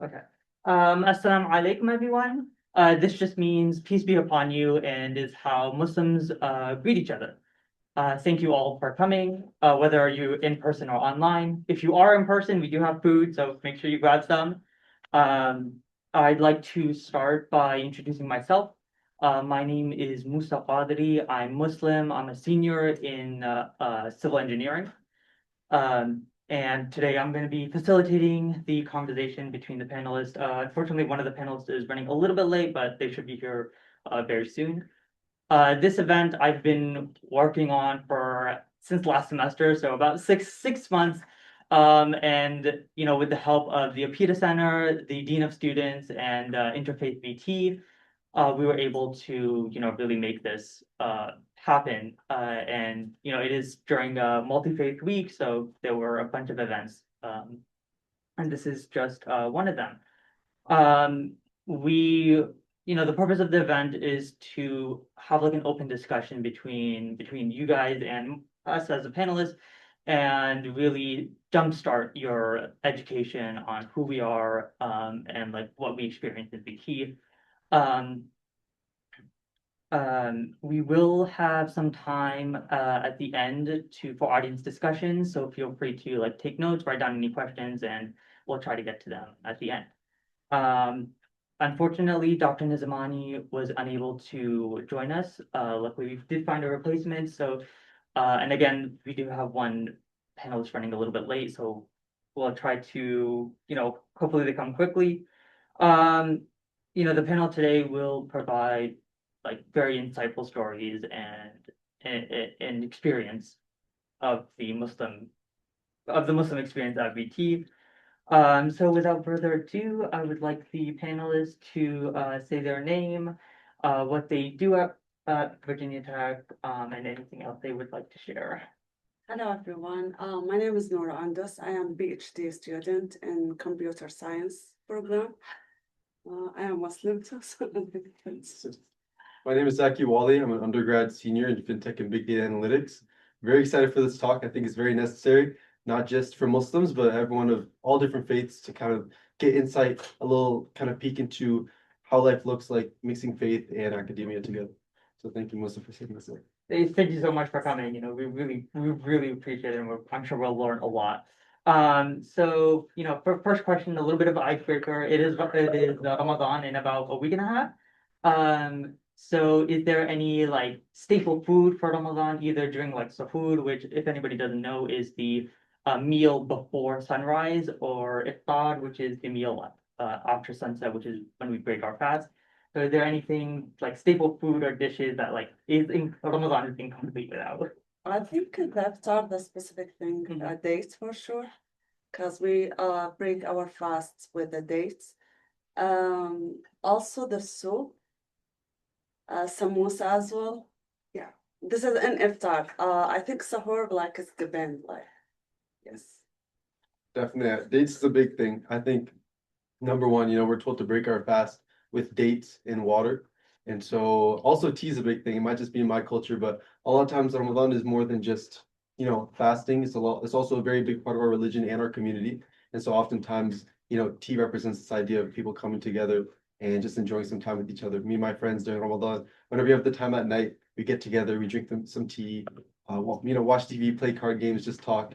Okay. Assalamu alaikum, everyone. This just means peace be upon you and is how Muslims greet each other. Thank you all for coming, whether you in person or online. If you are in person, we do have food, so make sure you grab some. Um, I'd like to start by introducing myself. My name is Musa Qadri. I'm Muslim. I'm a senior in civil engineering. And today I'm going to be facilitating the conversation between the panelists. Unfortunately, one of the panelists is running a little bit late, but they should be here very soon. This event I've been working on for since last semester, so about six months. And with the help of the APIDA Center, the Dean of Students, and Interfaith VT, we were able to, really make this happen. And it is during a multi-faith week, so there were a bunch of events, and this is just one of them. We, the purpose of the event is to have like an open discussion between you guys and us as a panelist, and really jumpstart your education on who we are, and like what we experience is the key. Um, we will have some time at the end for audience discussion, so feel free to like take notes, write down any questions, and we'll try to get to them at the end. Um, Unfortunately, Dr. Nizamani was unable to join us. Luckily, we did find a replacement. So, and again, we do have one panelist running a little bit late, so we'll try to, hopefully they come quickly. Um, the panel today will provide like very insightful stories and experience of the Muslim experience at VT. So without further ado, I would like the panelists to say their name, what they do at Virginia Tech, and anything else they would like to share. Hello, everyone. My name is Nora Andus. I am a PhD student in computer science program. I am Muslim too, so My name is Zaki Wali. I'm an undergrad senior in FinTech and Big Data Analytics. Very excited for this talk. I think it's very necessary, not just for Muslims, but everyone of all different faiths to kind of get insight, a little kind of peek into how life looks like mixing faith and academia together. So thank you, Musa, for taking this in. Thank you so much for coming. We really appreciate it, and I'm sure we'll learn a lot. So for first question, a little bit of an icebreaker. It is Ramadan in about a week and a half. So is there any like staple food for Ramadan, either during like sahur, which if anybody doesn't know is the meal before sunrise, or iftar, which is the meal after sunset, which is when we break our fast. So is there anything like staple food or dishes that like is in Ramadan is incomplete without? I think that's are the specific thing, dates for sure, because we break our fasts with the dates. Also the soup, samosa as well. Yeah, this is an iftar. I think sahur like is gaban, like yes. Definitely. Dates is a big thing. I think number one, we're told to break our fast with dates and water. And so also tea is a big thing. It might just be in my culture, but a lot of times Ramadan is more than just, fasting. It's also a very big part of our religion and our community. And so oftentimes, tea represents this idea of people coming together and just enjoying some time with each other. Me and my friends during Ramadan, whenever we have the time at night, we get together, we drink some tea, watch TV, play card games, just talk.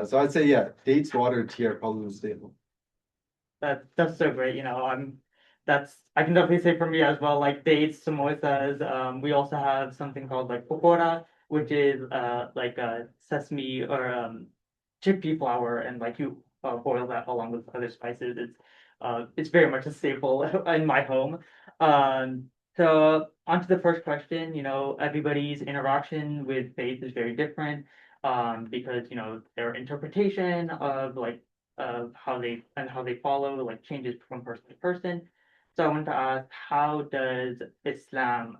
So I'd say, yeah, dates, water, and tea are probably the staple. That's so great. I can definitely say for me as well, like dates, samosas. We also have something called like pakora, which is like sesame or chickpea flour, and like you boil that along with other spices. It's very much a staple in my home. So on to the first question. Everybody's interaction with faith is very different, because their interpretation of how they follow like changes from person to person. So I want to ask, how does Islam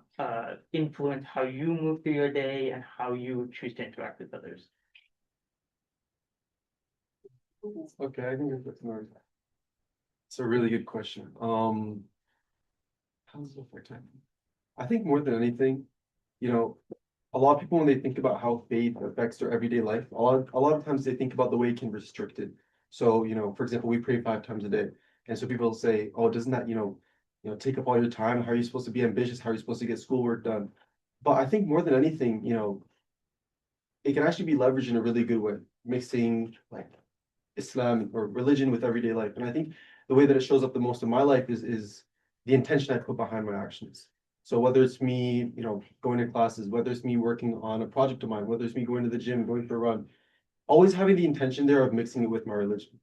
influence how you move through your day and how you choose to interact with others? Okay, I think that's it's a really good question. How does it affect time? I think more than anything, a lot of people when they think about how faith affects their everyday life, a lot of times they think about the way it can restrict it. So, for example, we pray 5 times a day. And so people say, oh, doesn't that, take up all your time? How are you supposed to be ambitious? How are you supposed to get schoolwork done? But I think more than anything, it can actually be leveraged in a really good way, mixing like Islam or religion with everyday life. And I think the way that it shows up the most in my life is the intention I put behind my actions. So whether it's me, going to classes, whether it's me working on a project of mine, whether it's me going to the gym, going for a run, always having the intention there of mixing it with my religion.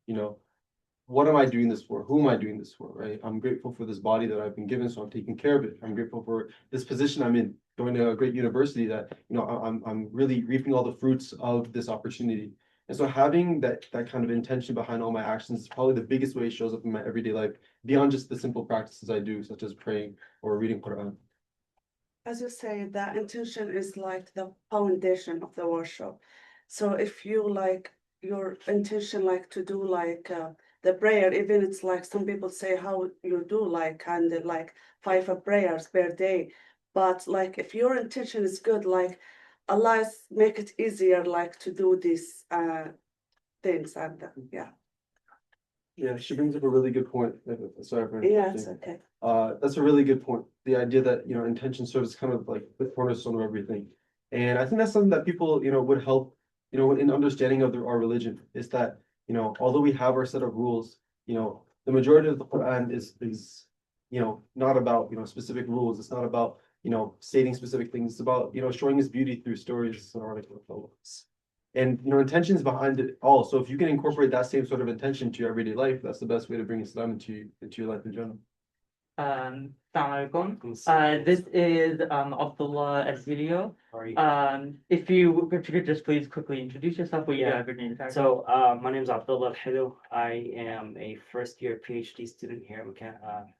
What am I doing this for? Who am I doing this for? Right? I'm grateful for this body that I've been given, so I'm taking care of it. I'm grateful for this position I'm in, going to a great university that, I'm really reaping all the fruits of this opportunity. And so having that kind of intention behind all my actions is probably the biggest way it shows up in my everyday life, beyond just the simple practices I do, such as praying or reading Quran. As you say, the intention is like the foundation of the worship. So if you like your intention like to do like the prayer, even it's like some people say how you do like kind of like 5 prayers per day. But like if your intention is good, like Allah make it easier like to do these things and yeah. Yeah, she brings up a really good point. Sorry for Yeah, it's interrupting. okay. That's a really good point. The idea that, intention serves kind of like the cornerstone of everything. And I think that's something that people, would help, in understanding of our religion is that, although we have our set of rules, the majority of the Quran is, not about, specific rules. It's not about, stating specific things. It's about, showing his beauty through stories and articles. And intentions behind it all. So if you can incorporate that same sort of intention to your everyday life, that's the best way to bring Islam into your life in general. Assalamu alaikum. This is Abdullah Azilio. If you could just please quickly introduce yourself, what you Yeah. have your name tag. So, my name is Abdullah Al-Hilu. I am a first-year PhD student here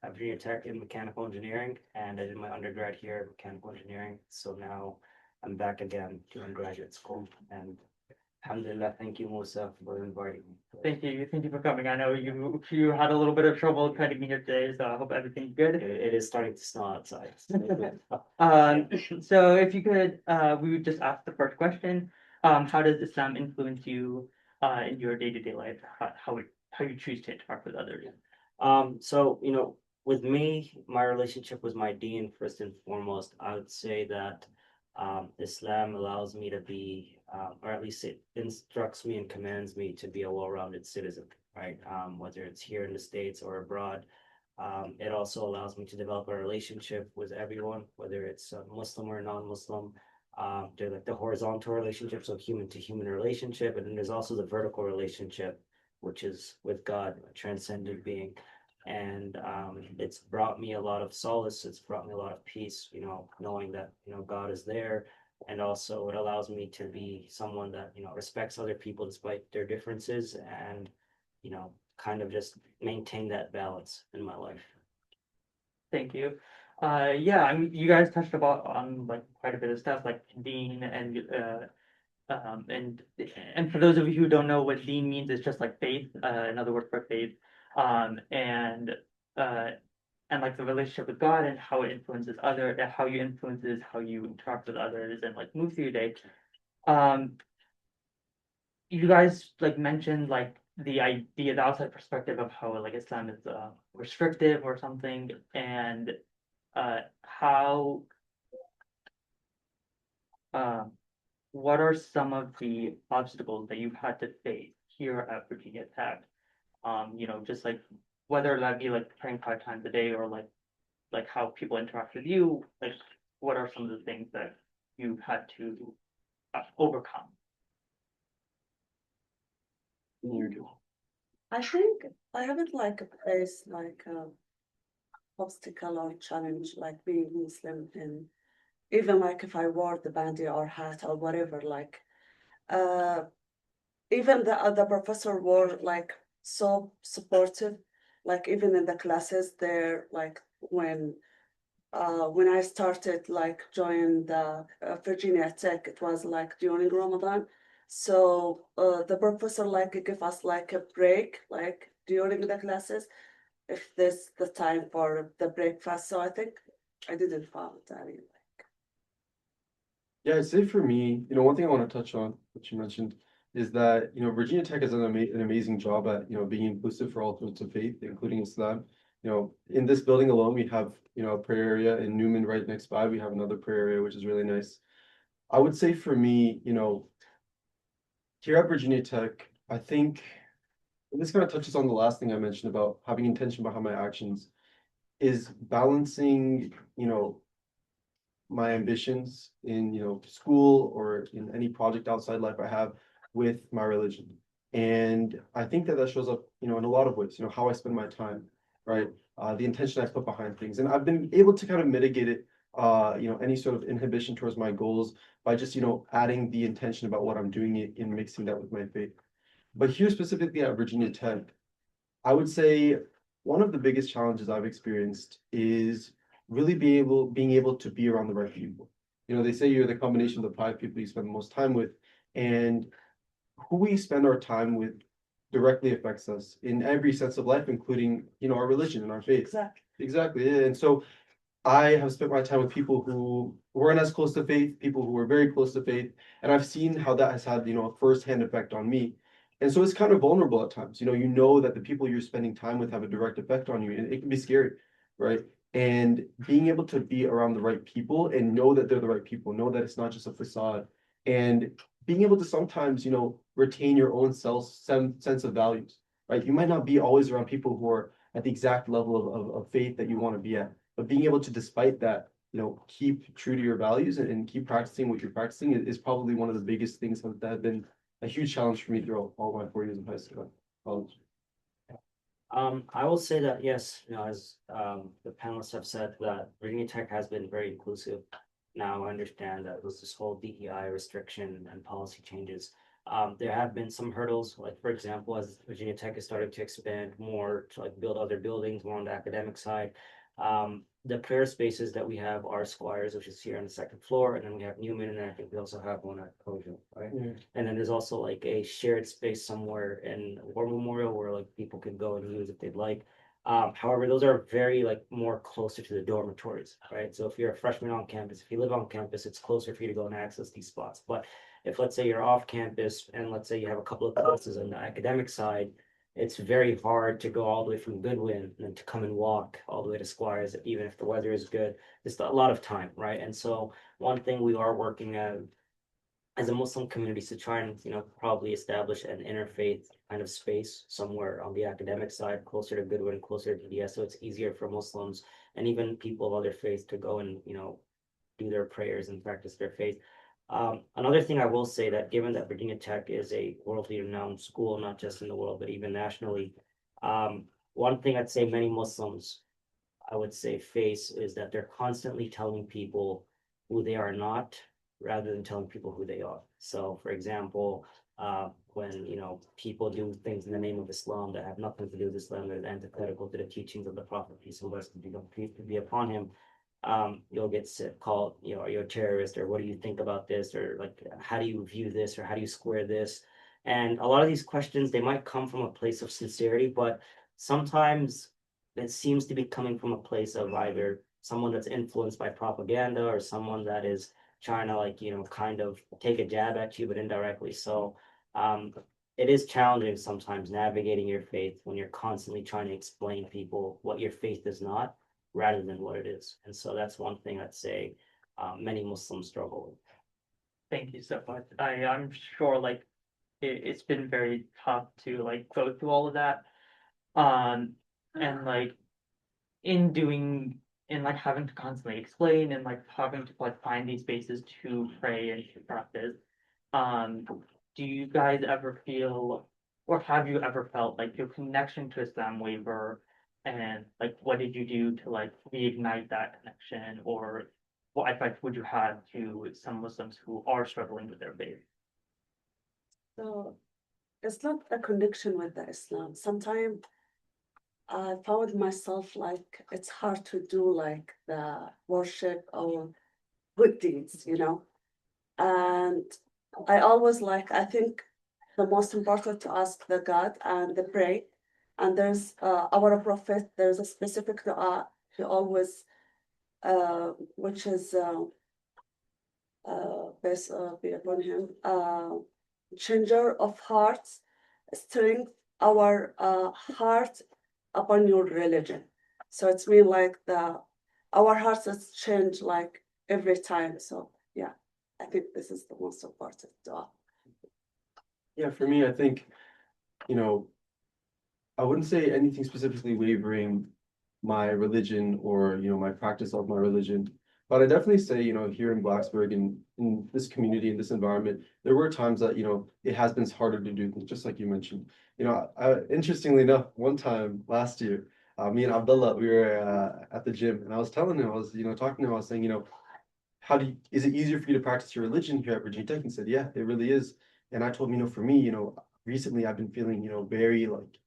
at Virginia Tech in mechanical engineering, and I did my undergrad here in mechanical engineering. So now I'm back again doing graduate school, and alhamdulillah, thank you, Musa, for inviting me. Thank you for coming. I know you had a little bit of trouble getting here today, so I hope everything's good. It is starting to snow outside. So if you could, we would just ask the first question. How does Islam influence you in your day-to-day life? How you choose to interact with others? So, with me, my relationship with my dean, first and foremost, I would say that Islam allows me to be, or at least it instructs me and commands me to be a well-rounded citizen, right? Whether it's here in the States or abroad. It also allows me to develop a relationship with everyone, whether it's Muslim or non-Muslim. There's like the horizontal relationship, so human to human relationship, and then there's also the vertical relationship, which is with God, a transcendent being. And it's brought me a lot of solace. It's brought me a lot of peace, knowing that, God is there. And also it allows me to be someone that, respects other people despite their differences and, kind of just maintain that balance in my life. Thank you. Yeah, I mean, you guys touched on like quite a bit of stuff, like Dean and for those of you who don't know what Dean means, it's just like faith, another word for faith, and like the relationship with God and how it influences how you influences how you interact with others and like move through your day. You guys like mentioned like the idea, the outside perspective of how like Islam is restrictive or something, and how what are some of the obstacles that you've had to face here at Virginia Tech? Just like whether that be like praying 5 times a day or like how people interact with you, like what are some of the things that you've had to overcome? I think I haven't like faced like a obstacle or challenge like being Muslim, and even like if I wore the bandi or hat or whatever, like even the professor were like so supportive, like even in the classes there, like when I started like join the Virginia Tech, it was like during Ramadan. So the professor like give us like a break, like during the classes, if this the time for the breakfast. So I think I didn't follow that either. Yeah, I'd say for me, one thing I want to touch on, which you mentioned, is that, Virginia Tech has done an amazing job at, being inclusive for all sorts of faith, including Islam. In this building alone, we have, a prayer area. In Newman right next by, we have another prayer area, which is really nice. I would say for me, here at Virginia Tech, I think, and this kind of touches on the last thing I mentioned about having intention behind my actions, is balancing, my ambitions in, school or in any project outside life I have with my religion. And I think that shows up, in a lot of ways, how I spend my time, right? The intention I put behind things. And I've been able to kind of mitigate it, any sort of inhibition towards my goals by just, adding the intention about what I'm doing it and mixing that with my faith. But here specifically at Virginia Tech, I would say one of the biggest challenges I've experienced is really being able to be around the right people. They say you're the combination of the 5 people you spend the most time with, and who we spend our time with directly affects us in every sense of life, including, our religion and our faith. Exactly. Exactly. Yeah. And so I have spent my time with people who weren't as close to faith, people who were very close to faith, and I've seen how that has had, a firsthand effect on me. And so it's kind of vulnerable at times. You know that the people you're spending time with have a direct effect on you, and it can be scary, right? And being able to be around the right people and know that they're the right people, know that it's not just a facade, and being able to sometimes, retain your own sense of values, right? You might not be always around people who are at the exact level of faith that you want to be at, but being able to, despite that, keep true to your values and keep practicing what you're practicing is probably one of the biggest things that have been a huge challenge for me throughout all my 4 years of high school, college. I will say that yes, as the panelists have said, that Virginia Tech has been very inclusive. Now I understand that was this whole DEI restriction and policy changes. There have been some hurdles, like for example, as Virginia Tech has started to expand more to like build other buildings more on the academic side. The prayer spaces that we have are Squires, which is here on the second floor, and then we have Newman, and I think we also have one at Kojo, right? Yeah. And then there's also like a shared space somewhere in War Memorial where like people can go and use if they'd like. However, those are very like more closer to the dormitories, right? So if you're a freshman on campus, if you live on campus, it's closer for you to go and access these spots. But if let's say you're off campus and let's say you have a couple of classes on the academic side, it's very hard to go all the way from Goodwin and then to come and walk all the way to Squires, even if the weather is good. It's a lot of time, right? And so one thing we are working at as a Muslim community is to try and, probably establish an interfaith kind of space somewhere on the academic side, closer to Goodwin, closer to DDS, so it's easier for Muslims and even people of other faiths to go and, do their prayers and practice their faith. Another thing I will say that given that Virginia Tech is a worldly renowned school, not just in the world, but even nationally, one thing I'd say many Muslims, I would say, face is that they're constantly telling people who they are not rather than telling people who they are. So, for example, when people do things in the name of Islam that have nothing to do with Islam, that is antithetical to the teachings of the Prophet, peace and blessings be upon him, you'll get called, are you a terrorist, or what do you think about this, or like how do you view this, or how do you square this? And a lot of these questions, they might come from a place of sincerity, but sometimes it seems to be coming from a place of either someone that's influenced by propaganda or someone that is trying to like, kind of take a jab at you, but indirectly. So it is challenging sometimes navigating your faith when you're constantly trying to explain people what your faith is not rather than what it is. And so that's one thing I'd say many Muslims struggle with. Thank you so much. I'm sure like it's been very tough to like go through all of that. And like in like having to constantly explain and like having to like find these spaces to pray and to practice. Um, do you guys ever feel, or have you ever felt like your connection to Islam waver? And like, what did you do to like reignite that connection, or what advice would you have to some Muslims who are struggling with their faith? So it's not a connection with the Islam. Sometimes I found myself like it's hard to do like the worship or good deeds, And I always I think the most important to ask the God and the pray. And there's our prophet, there's a specific dua he always, which is, peace be upon him. changer of hearts, strength our heart upon your religion. So it's mean like our hearts has changed like every time. So yeah, I think this is the most important dua. Yeah, for me, I think, you know, I wouldn't say anything specifically wavering my religion or, my practice of my religion. But I definitely say, here in Blacksburg and in this community, in this environment, there were times that, it has been harder to do things, just like you mentioned. Interestingly enough, one time last year, me and Abdullah, we were at the gym and I was telling him, I was, talking to him, I was saying, is it easier for you to practice your religion here at Virginia Tech? He said, yeah, it really is. And I told him, for me, recently I've been feeling, very like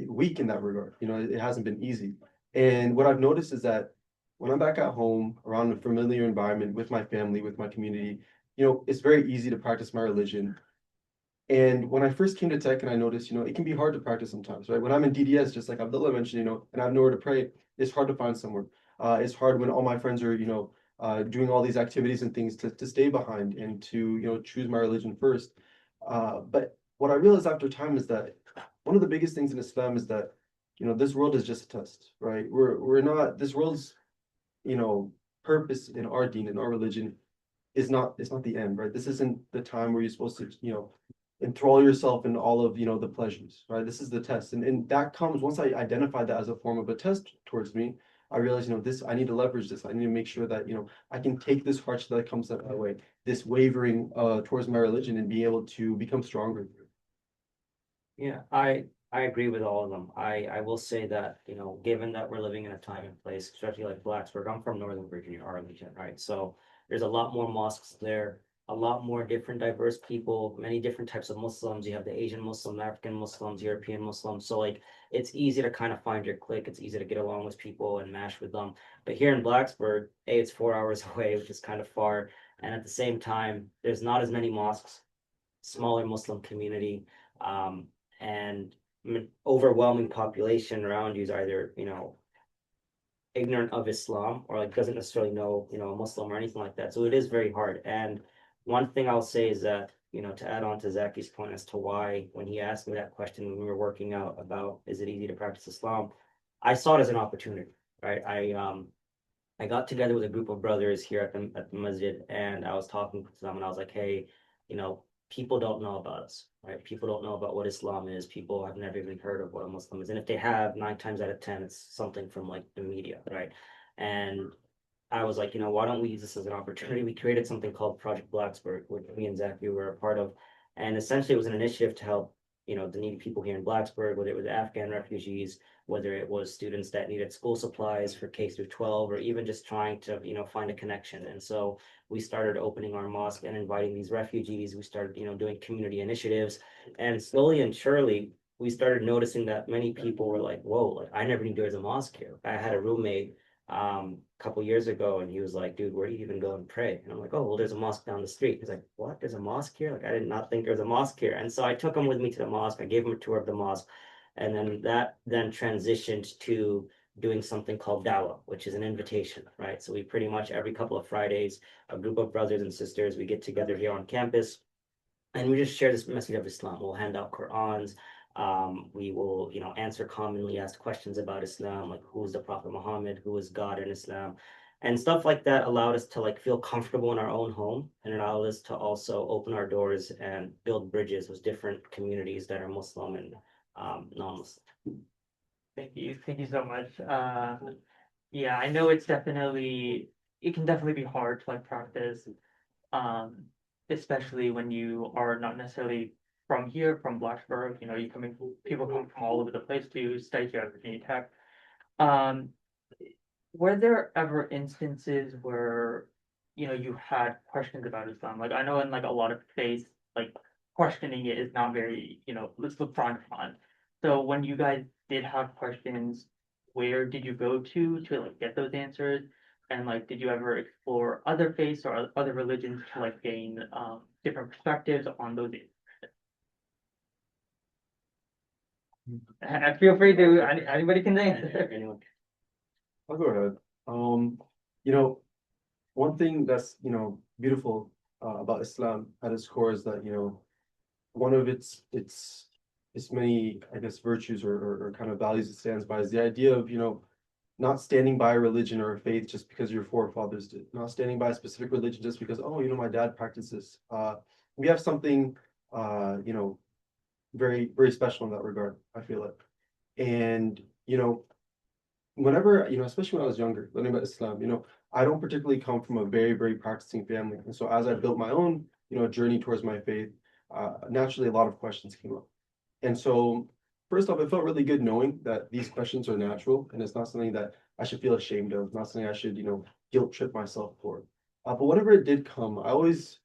weak in that regard. It hasn't been easy. And what I've noticed is that when I'm back at home around a familiar environment with my family, with my community, it's very easy to practice my religion. And when I first came to tech and I noticed, it can be hard to practice sometimes, right? When I'm in DDS, just like Abdullah mentioned, and I have nowhere to pray, it's hard to find somewhere. It's hard when all my friends are, doing all these activities and things to stay behind and to, choose my religion first. But what I realized after time is that one of the biggest things in Islam is that, this world is just a test, right? We're not, this world's, purpose in our deen, in our religion is not, it's not the end, right? This isn't the time where you're supposed to, enthrall yourself in all of, the pleasures, right? This is the test. And that comes, once I identified that as a form of a test towards me, I realized, I need to leverage this. I need to make sure that, I can take this hardship that comes up my way, this wavering towards my religion and be able to become stronger. Yeah, I agree with all of them. I will say that, given that we're living in a time and place, especially like Blacksburg, I'm from Northern Virginia, Arlington, right? So there's a lot more mosques there, a lot more different diverse people, many different types of Muslims. You have the Asian Muslim, African Muslims, European Muslims. So like it's easy to kind of find your clique. It's easy to get along with people and mash with them. But here in Blacksburg, it's 4 hours away, which is kind of far. And at the same time, there's not as many mosques, smaller Muslim community. And overwhelming population around you is either, ignorant of Islam or like doesn't necessarily know, a Muslim or anything like that. So it is very hard. And one thing I'll say is that, to add on to Zaki's point as to why when he asked me that question when we were working out about is it easy to practice Islam, I saw it as an opportunity, right? I got together with a group of brothers here at the masjid and I was talking to them and I was like, hey, people don't know about us, right? People don't know about what Islam is. People have never even heard of what a Muslim is. And if they have, 9 times out of 10, it's something from like the media, right? And I was like, why don't we use this as an opportunity? We created something called Project Blacksburg, which me and Zach, we were a part of. And essentially it was an initiative to help, the needy people here in Blacksburg, whether it was Afghan refugees, whether it was students that needed school supplies for K through 12, or even just trying to, find a connection. And so we started opening our mosque and inviting these refugees. We started, doing community initiatives. And slowly and surely, we started noticing that many people were like, whoa, like I never knew there was a mosque here. I had a roommate a couple years ago and he was like, dude, where do you even go and pray? And I'm like, oh, well, there's a mosque down the street. He's like, what, there's a mosque here? Like I did not think there was a mosque here. And so I took him with me to the mosque. I gave him a tour of the mosque, and then that then transitioned to doing something called dawah, which is an invitation, right? So we pretty much every couple of Fridays, a group of brothers and sisters, we get together here on campus and we just share this message of Islam. We'll hand out Qur'ans. We will, answer commonly asked questions about Islam, like who is the Prophet Muhammad, who is God in Islam, and stuff like that allowed us to like feel comfortable in our own home, and it allowed us to also open our doors and build bridges with different communities that are Muslim and non-Muslim. Thank you so much. Yeah, I know it can definitely be hard to like practice, um, especially when you are not necessarily from here, from Blacksburg. People come from all over the place to study here at Virginia Tech. Um, were there ever instances where, you had questions about Islam? Like I know in like a lot of faiths, like questioning it is not very, let's look frowned upon. So when you guys did have questions, where did you go to like get those answers? And like, did you ever explore other faiths or other religions to like gain different perspectives on those issues? And feel free to anybody can answer. Anyone? I'll go ahead. You know, one thing that's, beautiful about Islam at its core is that, one of its many, I guess, virtues or kind of values it stands by is the idea of, not standing by a religion or a faith just because your forefathers did, not standing by a specific religion just because, oh, my dad practices. We have something, very, very special in that regard, I feel like. And, whenever, especially when I was younger, learning about Islam, I don't particularly come from a very, very practicing family. And so as I built my own, journey towards my faith, naturally a lot of questions came up. And so first off, it felt really good knowing that these questions are natural and it's not something that I should feel ashamed of, not something I should, guilt trip myself for. But whenever it did come, I always,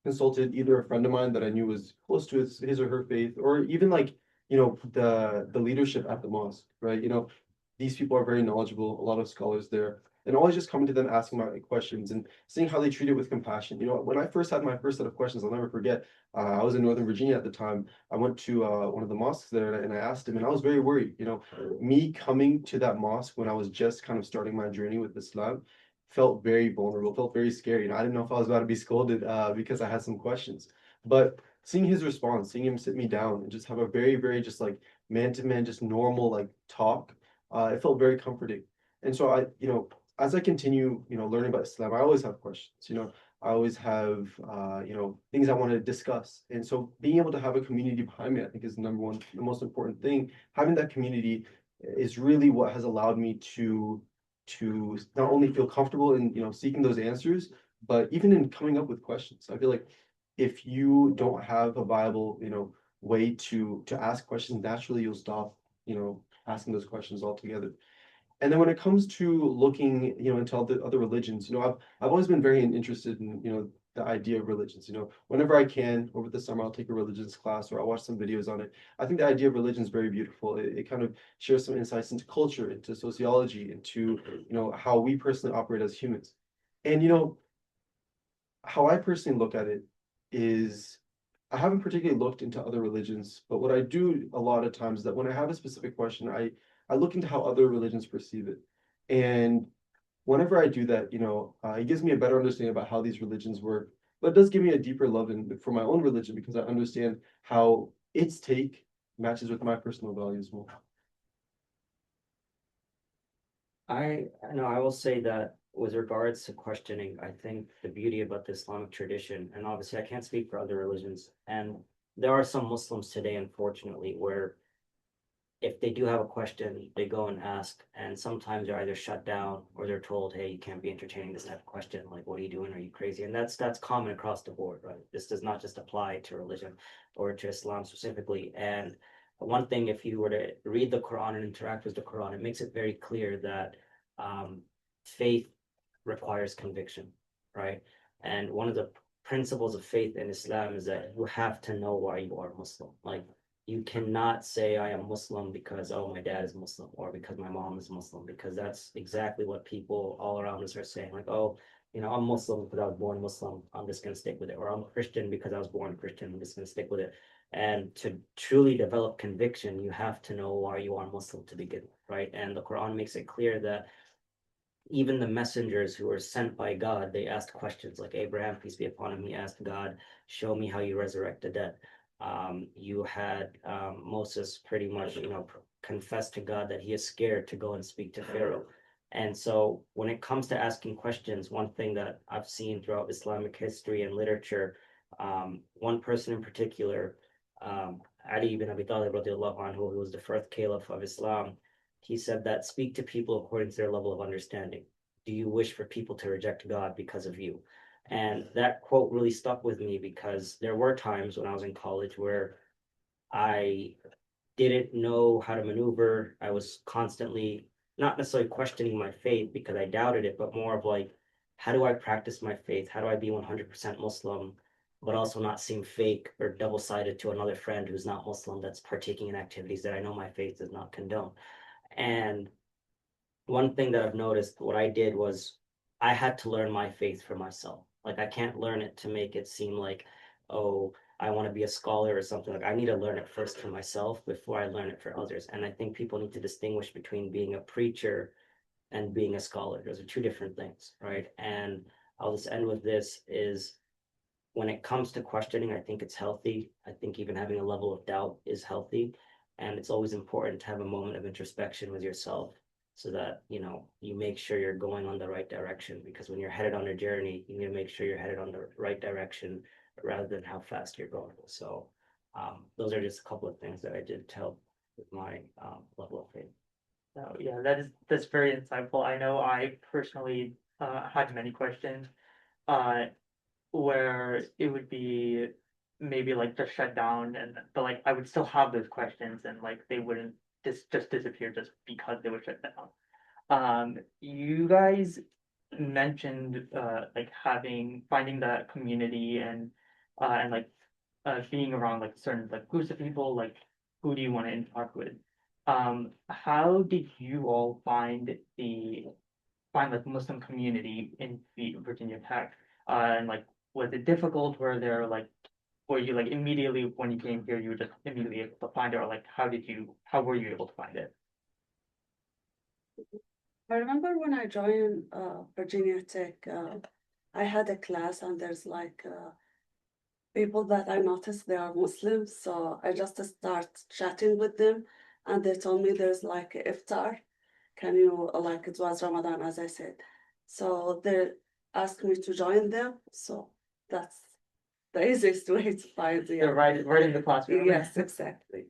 consulted either a friend of mine that I knew was close to his or her faith, or even like, the leadership at the mosque, right? These people are very knowledgeable, a lot of scholars there, and always just coming to them, asking my questions and seeing how they treat it with compassion. When I first had my first set of questions, I'll never forget. I was in Northern Virginia at the time. I went to one of the mosques there and I asked him, and I was very worried. Me coming to that mosque when I was just kind of starting my journey with Islam felt very vulnerable, felt very scary. I didn't know if I was about to be scolded because I had some questions. But seeing his response, seeing him sit me down and just have a very, very just like man to man, just normal like talk, it felt very comforting. And so as I continue, learning about Islam, I always have questions. I always have, things I want to discuss. And so being able to have a community behind me, I think is number one, the most important thing. Having that community is really what has allowed me to not only feel comfortable in, seeking those answers, but even in coming up with questions. I feel like if you don't have a viable, way to ask questions, naturally you'll stop, asking those questions altogether. And then when it comes to looking, into other religions, I've always been very interested in, the idea of religions. Whenever I can over the summer, I'll take a religions class or I'll watch some videos on it. I think the idea of religion is very beautiful. It kind of shares some insights into culture, into sociology, into, how we personally operate as humans. And, how I personally look at it is I haven't particularly looked into other religions, but what I do a lot of times is that when I have a specific question, I look into how other religions perceive it. And whenever I do that, it gives me a better understanding about how these religions work. But it does give me a deeper love for my own religion because I understand how its take matches with my personal values more. I know I will say that with regards to questioning, I think the beauty about the Islamic tradition, and obviously I can't speak for other religions, and there are some Muslims today, unfortunately, where if they do have a question, they go and ask, and sometimes they're either shut down or they're told, "Hey, you can't be entertaining this type of question. Like, what are you doing? Are you crazy?" And that's common across the board, right? This does not just apply to religion or to Islam specifically. And one thing, if you were to read the Quran and interact with the Quran, it makes it very clear that faith requires conviction, right? And one of the principles of faith in Islam is that you have to know why you are Muslim. Like, you cannot say I am Muslim because, oh, my dad is Muslim or because my mom is Muslim, because that's exactly what people all around us are saying. Like, oh, I'm Muslim because I was born Muslim. I'm just going to stick with it. Or I'm Christian because I was born Christian. I'm just going to stick with it. And to truly develop conviction, you have to know why you are Muslim to begin with, right? And the Quran makes it clear that even the messengers who were sent by God, they asked questions. Like Abraham, peace be upon him, he asked God, show me how you resurrect the dead. You had Moses pretty much, confess to God that he is scared to go and speak to Pharaoh. And so when it comes to asking questions, one thing that I've seen throughout Islamic history and literature, one person in particular, Ali ibn Abi Talib radiallahu anhu, who was the first caliph of Islam, he said that speak to people according to their level of understanding. Do you wish for people to reject God because of you? And that quote really stuck with me because there were times when I was in college where I didn't know how to maneuver. I was constantly not necessarily questioning my faith because I doubted it, but more of like, how do I practice my faith? How do I be 100% Muslim, but also not seem fake or double-sided to another friend who's not Muslim that's partaking in activities that I know my faith does not condone? And one thing that I've noticed, what I did was I had to learn my faith for myself. Like, I can't learn it to make it seem like, oh, I want to be a scholar or something. Like, I need to learn it first for myself before I learn it for others. And I think people need to distinguish between being a preacher and being a scholar. Those are two different things, right? And I'll just end with this is when it comes to questioning, I think it's healthy. I think even having a level of doubt is healthy. And it's always important to have a moment of introspection with yourself so that, you make sure you're going on the right direction. Because when you're headed on a journey, you need to make sure you're headed on the right direction rather than how fast you're going. So those are just a couple of things that I did to help with my level of faith. So yeah, that's very insightful. I know I personally had many questions uh where it would be maybe like just shut down, and but like I would still have those questions, and like they wouldn't just disappear just because they were shut down. You guys mentioned like finding that community and like being around like certain like groups of people, like who do you want to interact with? How did you all find like Muslim community in Virginia Tech? And like was it difficult? Were you like immediately when you came here you were just immediately able to find it, or like how were you able to find it? I remember when I joined Virginia Tech, I had a class and there's like people that I noticed they are Muslims, so I just start chatting with them, and they told me there's like a iftar. Can you like it was Ramadan as I said, so they asked me to join them. So that's the easiest way to find the They're right in the classroom. Yes, exactly.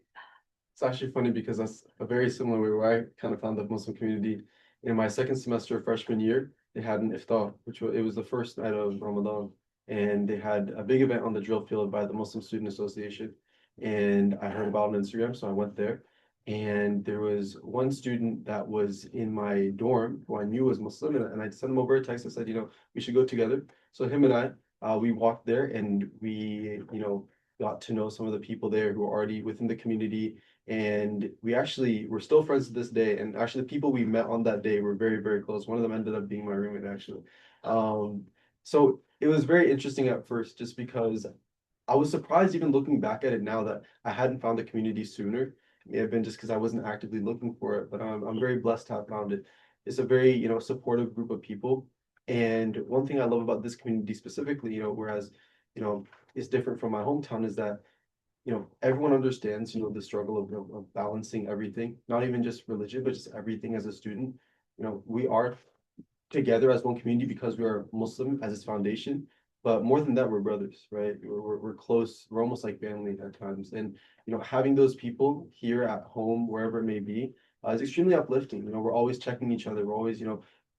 It's actually funny because that's a very similar way where I kind of found the Muslim community. In my second semester of freshman year, they had an iftar, it was the first night of Ramadan, and they had a big event on the drill field by the Muslim Student Association. And I heard about it on Instagram, so I went there. And there was one student that was in my dorm who I knew was Muslim, and I sent him over a text. I said, we should go together. So him and we walked there, and we, got to know some of the people there who are already within the community, and we're still friends to this day. And actually the people we met on that day were very, very close. One of them ended up being my roommate actually. So it was very interesting at first, just because I was surprised, even looking back at it now, that I hadn't found the community sooner. It may have been just because I wasn't actively looking for it, but I'm very blessed to have found it. It's a very, supportive group of people. And one thing I love about this community specifically, whereas, it's different from my hometown, is that everyone understands, the struggle of balancing everything, not even just religion, but just everything as a student. We are together as one community because we are Muslim as its foundation. But more than that, we're brothers, right? We're close. We're almost like family at times. And, having those people here at home, wherever it may be, is extremely uplifting. We're always checking each other. We're always,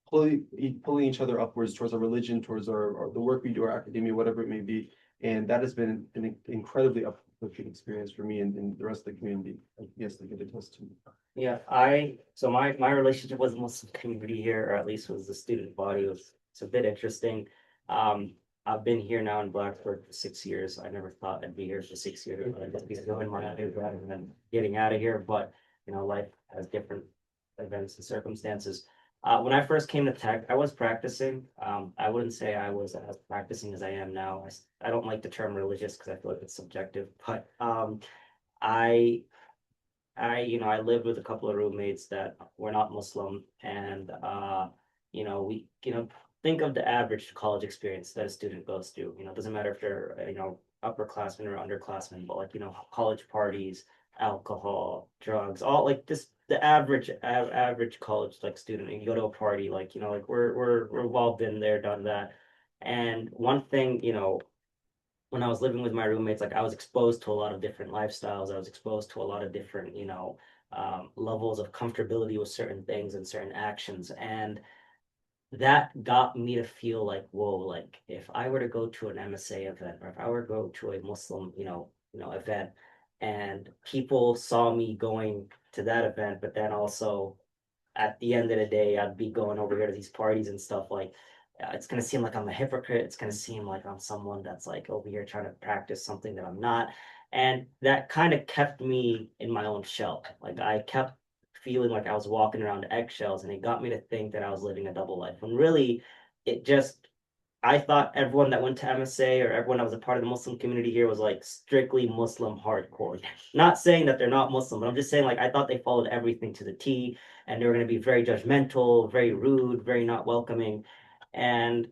pulling each other upwards towards our religion, towards the work we do, our academia, whatever it may be. And that has been an incredibly uplifting experience for me and the rest of the community. Yes, they get attest to me. Yeah, so my relationship with the Muslim community here, or at least with the student body, it's a bit interesting. I've been here now in Blacksburg for 6 years. I never thought I'd be here for 6 years. I'd just be doing my undergrad and then getting out of here. But life has different events and circumstances. When I first came to Tech, I was practicing. I wouldn't say I was as practicing as I am now. I don't like the term religious because I feel like it's subjective. But I I lived with a couple of roommates that were not Muslim, and we think of the average college experience that a student goes through. It doesn't matter if they're upperclassmen or underclassmen, but like college parties, alcohol, drugs, all like this the average college like student. And you go to a party, like like we've all been there, done that. And one thing, when I was living with my roommates, like I was exposed to a lot of different lifestyles. I was exposed to a lot of different, levels of comfortability with certain things and certain actions. And that got me to feel like, whoa, like if I were to go to an MSA event, or if I were to go to a Muslim, event, and people saw me going to that event, but then also at the end of the day, I'd be going over here to these parties and stuff like it's gonna seem like I'm a hypocrite. It's gonna seem like I'm someone that's like over here trying to practice something that I'm not. And that kind of kept me in my own shell. Like I kept feeling like I was walking around eggshells, and it got me to think that I was living a double life. When really it just I thought everyone that went to MSA or everyone that was a part of the Muslim community here was like strictly Muslim hardcore. Not saying that they're not Muslim, but I'm just saying like I thought they followed everything to the T, and they were going to be very judgmental, very rude, very not welcoming. And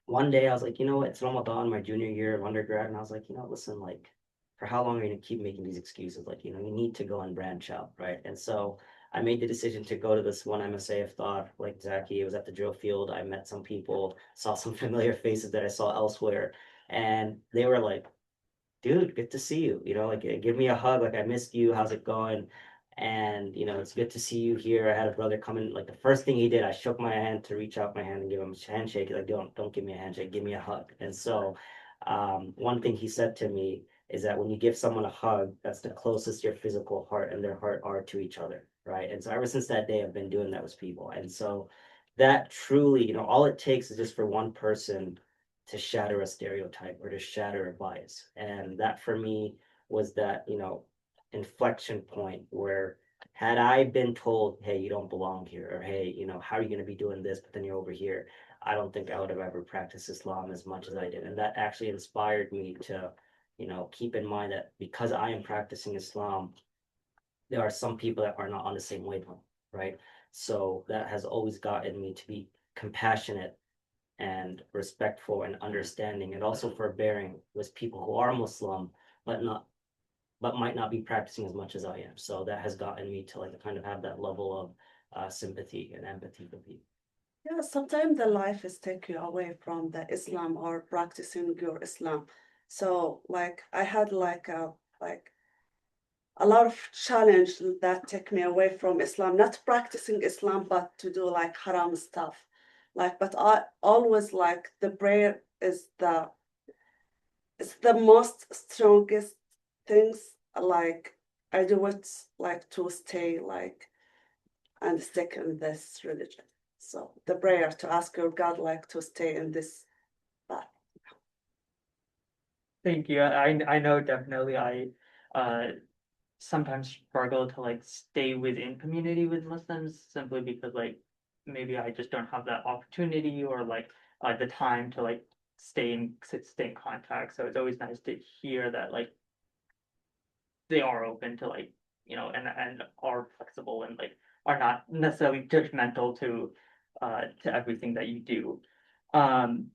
one day I was like, you know what, it's Ramadan, my junior year of undergrad, and I was like, listen, like, for how long are you gonna keep making these excuses? Like, you need to go and branch out, right? And so I made the decision to go to this one MSA of thought, like Zaki. It was at the drill field. I met some people, saw some familiar faces that I saw elsewhere, and they were like, dude, good to see you. Like give me a hug. Like I missed you. How's it going? And it's good to see you here. I had a brother come in. Like the first thing he did, I shook my hand to reach out my hand and give him a handshake. He's like, don't give me a handshake, give me a hug. And so, one thing he said to me is that when you give someone a hug, that's the closest your physical heart and their heart are to each other, right? And so ever since that day, I've been doing that with people. And so that truly, all it takes is just for one person to shatter a stereotype or to shatter a bias. And that for me was that, inflection point where had I been told, hey, you don't belong here, or hey, how are you going to be doing this, but then you're over here, I don't think I would have ever practiced Islam as much as I did. And that actually inspired me to, keep in mind that because I am practicing Islam, there are some people that are not on the same wavelength, right? So that has always gotten me to be compassionate and respectful and understanding and also forbearing with people who are Muslim but not but might not be practicing as much as I am. So that has gotten me to like kind of have that level of sympathy and empathy for people. Yeah, sometimes the life is take you away from the Islam or practicing your Islam. So like I had like a lot of challenge that take me away from Islam, not practicing Islam, but to do like haram stuff. Like, but I always like the prayer is the most strongest things. Like I do it like to stay like and stick in this religion. So the prayer to ask your God like to stay in this path. Thank you. I know definitely uh sometimes struggle to like stay within community with Muslims simply because like maybe I just don't have that opportunity or like the time to like stay in contact. So it's always nice to hear that like they are open to like and are flexible and like are not necessarily judgmental to everything that you do. Um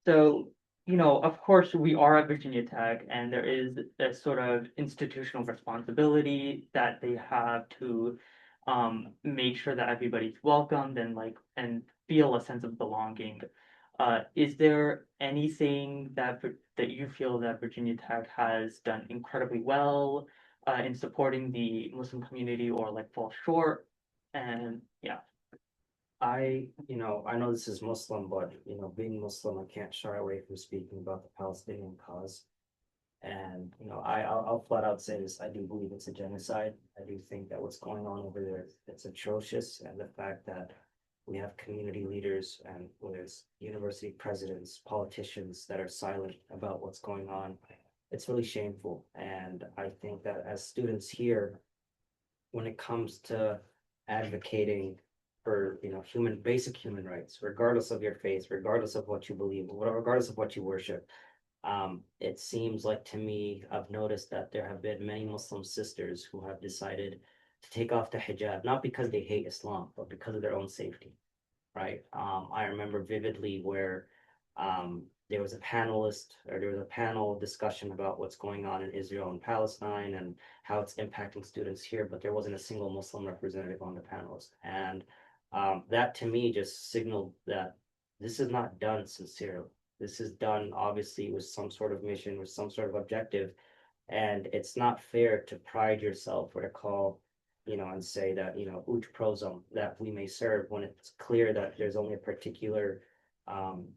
so, of course, we are at Virginia Tech, and there is a sort of institutional responsibility that they have to make sure that everybody's welcomed and and feel a sense of belonging. Is there anything that you feel that Virginia Tech has done incredibly well in supporting the Muslim community or like fall short? And yeah. I know this is Muslim, but being Muslim, I can't shy away from speaking about the Palestinian cause. And I'll flat out say this: I do believe it's a genocide. I do think that what's going on over there, it's atrocious, and the fact that we have community leaders and whether it's university presidents, politicians that are silent about what's going on, it's really shameful. And I think that as students here, when it comes to advocating for basic human rights, regardless of your faith, regardless of what you believe, regardless of what you worship, it seems like to me I've noticed that there have been many Muslim sisters who have decided to take off the hijab, not because they hate Islam, but because of their own safety, right? I remember vividly where there was a panel discussion about what's going on in Israel and Palestine and how it's impacting students here, but there wasn't a single Muslim representative on the panelist. And that to me just signaled that this is not done sincerely. This is done obviously with some sort of mission, with some sort of objective, and it's not fair to pride yourself or to call and say that ut prosum that we may serve when it's clear that there's only a particular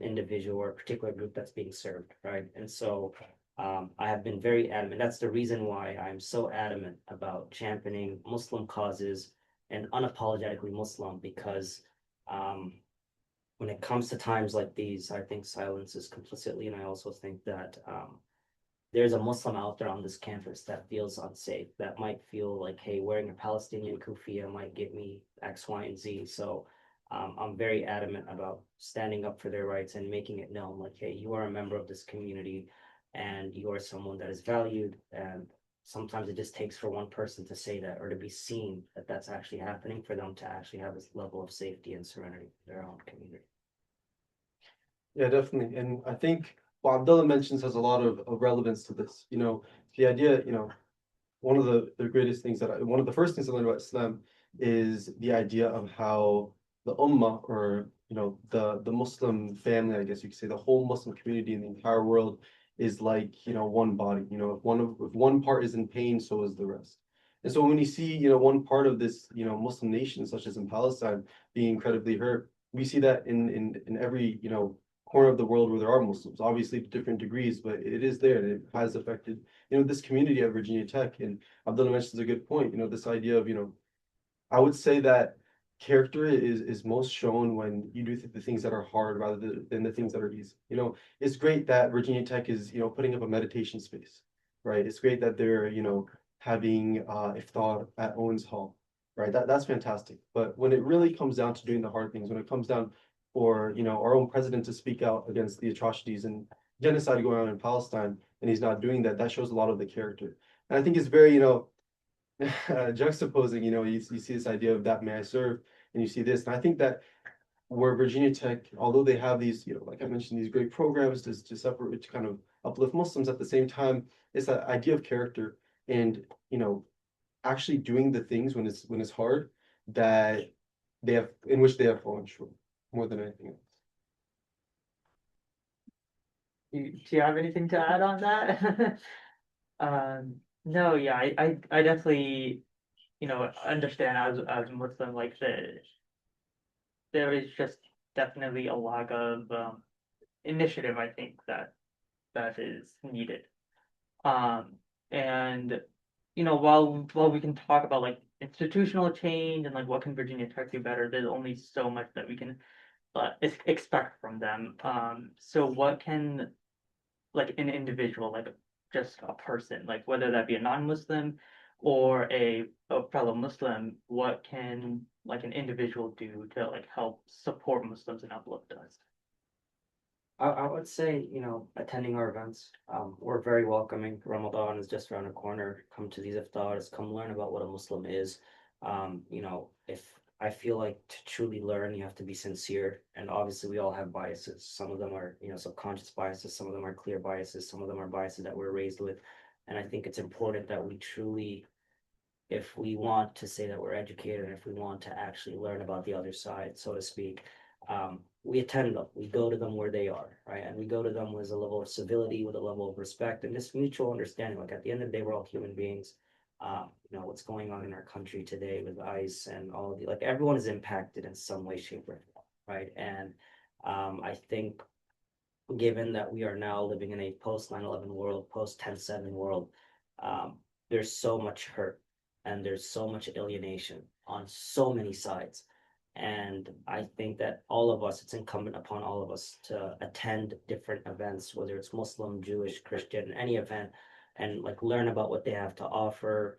individual or a particular group that's being served, right? And so I have been very adamant. That's the reason why I'm so adamant about championing Muslim causes and unapologetically Muslim, because when it comes to times like these, I think silence is complicitly, and I also think that there's a Muslim out there on this campus that feels unsafe, that might feel like, hey, wearing a Palestinian kufiya might get me X, Y, and Z. So I'm very adamant about standing up for their rights and making it known, like, hey, you are a member of this community and you are someone that is valued. And sometimes it just takes for one person to say that or to be seen that that's actually happening for them to actually have this level of safety and serenity in their own community. Yeah, definitely. And I think what Abdullah mentions has a lot of relevance to this. The idea, one of the greatest things one of the first things I learned about Islam is the idea of how the Ummah, or the Muslim family, I guess you could say, the whole Muslim community in the entire world is like, one body. If one part is in pain, so is the rest. And so when you see, one part of this, Muslim nation, such as in Palestine, being incredibly hurt, we see that in every, corner of the world where there are Muslims, obviously to different degrees, but it is there and it has affected, this community at Virginia Tech. And Abdullah mentions a good point, this idea of, I would say that character is most shown when you do the things that are hard rather than the things that are easy. It's great that Virginia Tech is, putting up a meditation space, right? It's great that they're, having iftar at Owens Hall, right? That's fantastic. But when it really comes down to doing the hard things, when it comes down for, our own president to speak out against the atrocities and genocide going on in Palestine, and he's not doing that, that shows a lot of the character. And I think it's very, juxtaposing, you see this idea of that may I serve, and you see this. And I think that where Virginia Tech, although they have these, like I mentioned, these great programs to separate, to kind of uplift Muslims, at the same time, it's that idea of character and, actually doing the things when it's hard, that in which they have fallen short more than anything else. Do you have anything to add on that? No, yeah, I definitely, understand as a Muslim, like there is just definitely a lack of initiative, I think, that is needed. And while we can talk about like institutional change and like what can Virginia Tech do better, there's only so much that we can expect from them. So what can like an individual, like just a person, like whether that be a non-Muslim or a fellow Muslim, what can like an individual do to like help support Muslims and uplift us? I would say, attending our events. We're very welcoming. Ramadan is just around the corner. Come to these iftars, come learn about what a Muslim is. If I feel like to truly learn, you have to be sincere. And obviously we all have biases. Some of them are, subconscious biases, some of them are clear biases, some of them are biases that we're raised with. And I think it's important that we truly, if we want to say that we're educated, and if we want to actually learn about the other side, so to speak, we attend them, we go to them where they are, right? And we go to them with a level of civility, with a level of respect, and this mutual understanding. Like at the end of the day, we're all human beings. What's going on in our country today with ICE and all of the, like everyone is impacted in some way, shape, or form, right? And I think given that we are now living in a post 9/11 world, post 10/7 world, there's so much hurt and there's so much alienation on so many sides. And I think that all of us, it's incumbent upon all of us to attend different events, whether it's Muslim, Jewish, Christian, any event, and like learn about what they have to offer,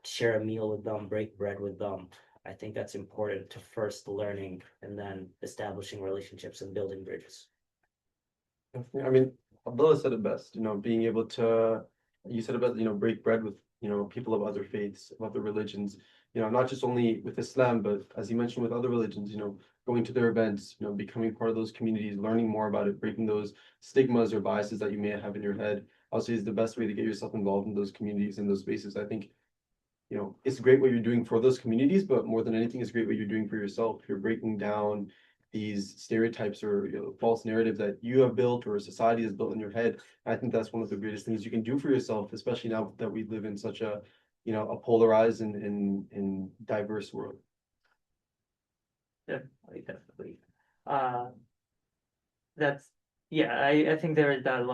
share a meal with them, break bread with them. I think that's important to first learning and then establishing relationships and building bridges. Definitely. I mean, Abdullah said it best, being able to, you said it best, break bread with, people of other faiths, of other religions, not just only with Islam, but as you mentioned, with other religions, going to their events, becoming part of those communities, learning more about it, breaking those stigmas or biases that you may have in your head, also is the best way to get yourself involved in those communities, in those spaces. I think, it's great what you're doing for those communities, but more than anything, it's great what you're doing for yourself. You're breaking down these stereotypes or false narratives that you have built or society has built in your head. I think that's one of the greatest things you can do for yourself, especially now that we live in such a polarized and diverse world. Definitely, definitely. Uh, that's yeah. I think there is that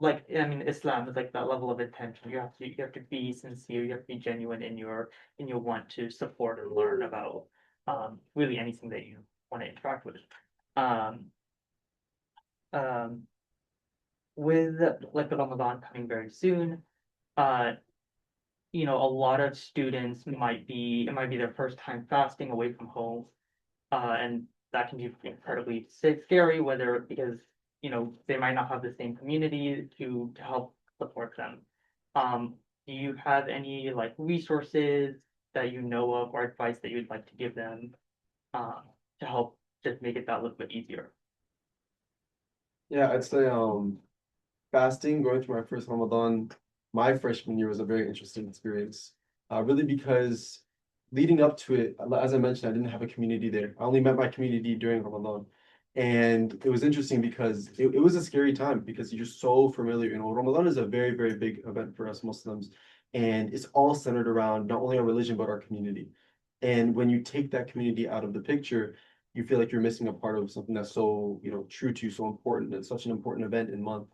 like I mean Islam is like that level of intention. You have to be sincere. You have to be genuine in your want to support and learn about really anything that you want to interact with. Um, um, with like the Ramadan coming very soon, uh, a lot of students it might be their first time fasting away from home. And that can be incredibly scary, whether because they might not have the same community to help support them. Um, do you have any like resources that you know of or advice that you'd like to give them to help just make it that little bit easier? Yeah, I'd say fasting, going through my first Ramadan, my freshman year was a very interesting experience. Really because leading up to it, as I mentioned, I didn't have a community there. I only met my community during Ramadan. And it was interesting because it was a scary time because you're so familiar. You know, Ramadan is a very, very big event for us Muslims. And it's all centered around not only our religion, but our community. And when you take that community out of the picture, you feel like you're missing a part of something that's so, you know, true to you, so important, and such an important event and month.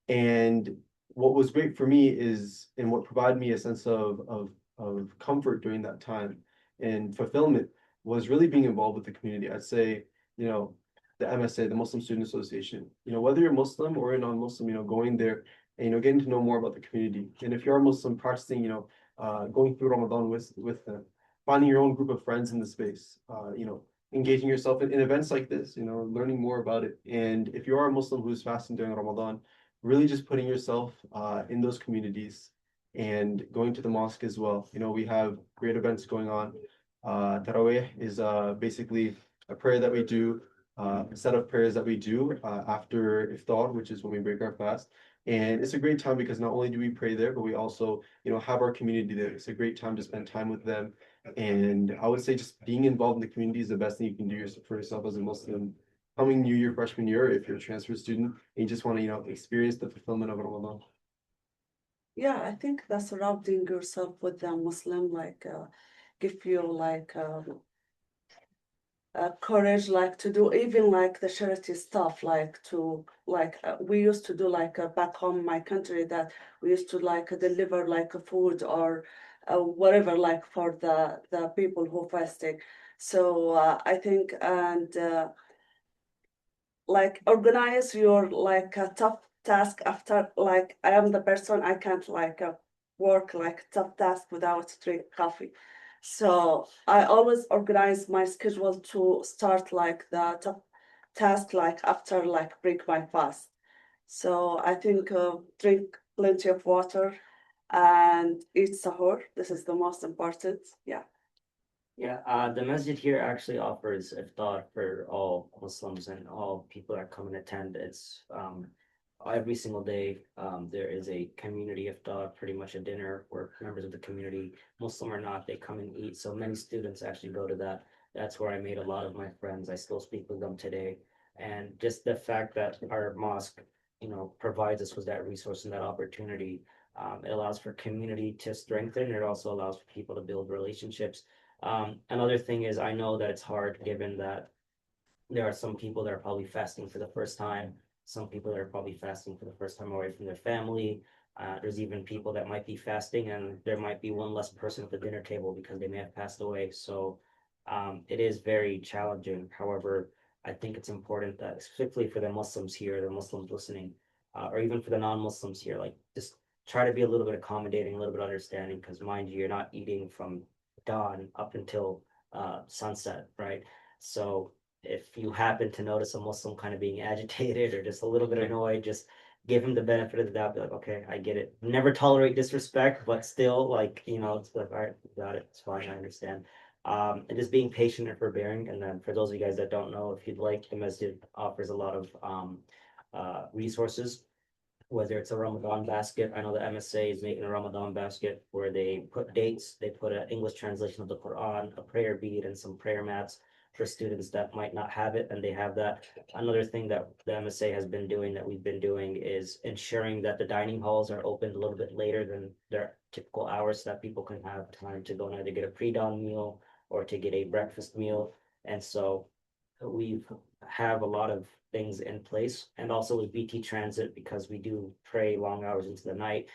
And what was great for me is, and what provided me a sense of comfort during that time and fulfillment was really being involved with the community. I'd say, you know, the MSA, the Muslim Student Association, you know, whether you're Muslim or a non-Muslim, you know, going there and, you know, getting to know more about the community. And if you're a Muslim, practicing, you know, going through Ramadan with them, finding your own group of friends in the space, you know, engaging yourself in events like this, you know, learning more about it. And if you are a Muslim who's fasting during Ramadan, really just putting yourself in those communities and going to the mosque as well. You know, we have great events going on. Tarawih is basically a prayer that we do, a set of prayers that we do after iftar, which is when we break our fast. And it's a great time because not only do we pray there, but we also, you know, have our community there. It's a great time to spend time with them. And I would say just being involved in the community is the best thing you can do for yourself as a Muslim coming new year, freshman year, if you're a transfer student and you just want to, you know, experience the fulfillment of Ramadan. Yeah, I think that surrounding yourself with the Muslim, give you courage, like to do even like the charity stuff, we used to do back home in my country, that we used to deliver a food or whatever, like for the people who fasting. So I think, and like organize your like a tough task after, like I am the person, I can't work like tough task without drink coffee. So I always organize my schedule to start like the tough task like after like break my fast. So I think drink plenty of water and eat sahur. This is the most important. Yeah. Yeah, the masjid here actually offers iftar for all Muslims and all people that come and attend. It's every single day. There is a community iftar, pretty much a dinner where members of the community, Muslim or not, they come and eat. So many students actually go to that. That's where I made a lot of my friends. I still speak with them today. And just the fact that our mosque, you know, provides us with that resource and that opportunity, it allows for community to strengthen. It also allows for people to build relationships. Another thing is I know that it's hard given that there are some people that are probably fasting for the first time, some people that are probably fasting for the first time away from their family. There's even people that might be fasting and there might be one less person at the dinner table because they may have passed away. So it is very challenging. However, I think it's important that, specifically for the Muslims here, the Muslims listening, or even for the non-Muslims here, like just try to be a little bit accommodating, a little bit understanding, because mind you, you're not eating from dawn up until sunset, right? So if you happen to notice a Muslim kind of being agitated or just a little bit annoyed, just give him the benefit of the doubt. Be like, okay, I get it. Never tolerate disrespect, but still, like, you know, it's like, all right, got it. It's fine. I understand. And just being patient and forbearing. And then for those of you guys that don't know, if you'd like, the masjid offers a lot of resources, whether it's a Ramadan basket. I know the MSA is making a Ramadan basket where they put dates, they put an English translation of the Quran, a prayer bead, and some prayer mats for students that might not have it, and they have that. Another thing that the MSA has been doing, that we've been doing, is ensuring that the dining halls are opened a little bit later than their typical hours so that people can have time to go and either get a pre-dawn meal or to get a breakfast meal. And so we have a lot of things in place, and also with BT Transit, because we do pray long hours into the night,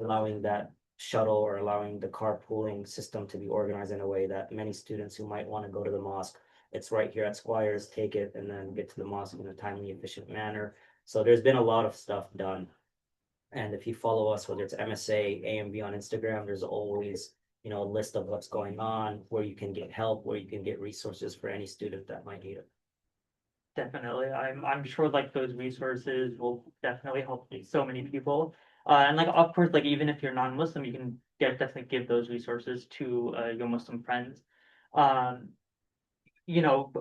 allowing that shuttle or allowing the carpooling system to be organized in a way that many students who might want to go to the mosque, it's right here at Squires, take it and then get to the mosque in a timely, efficient manner. So there's been a lot of stuff done. And if you follow us, whether it's MSA, AMB on Instagram, there's always, you know, a list of what's going on, where you can get help, where you can get resources for any student that might need it. Definitely. I'm sure like those resources will definitely help so many people. And like of course, like even if you're non-Muslim, you can definitely give those resources to your Muslim friends. Um, you know,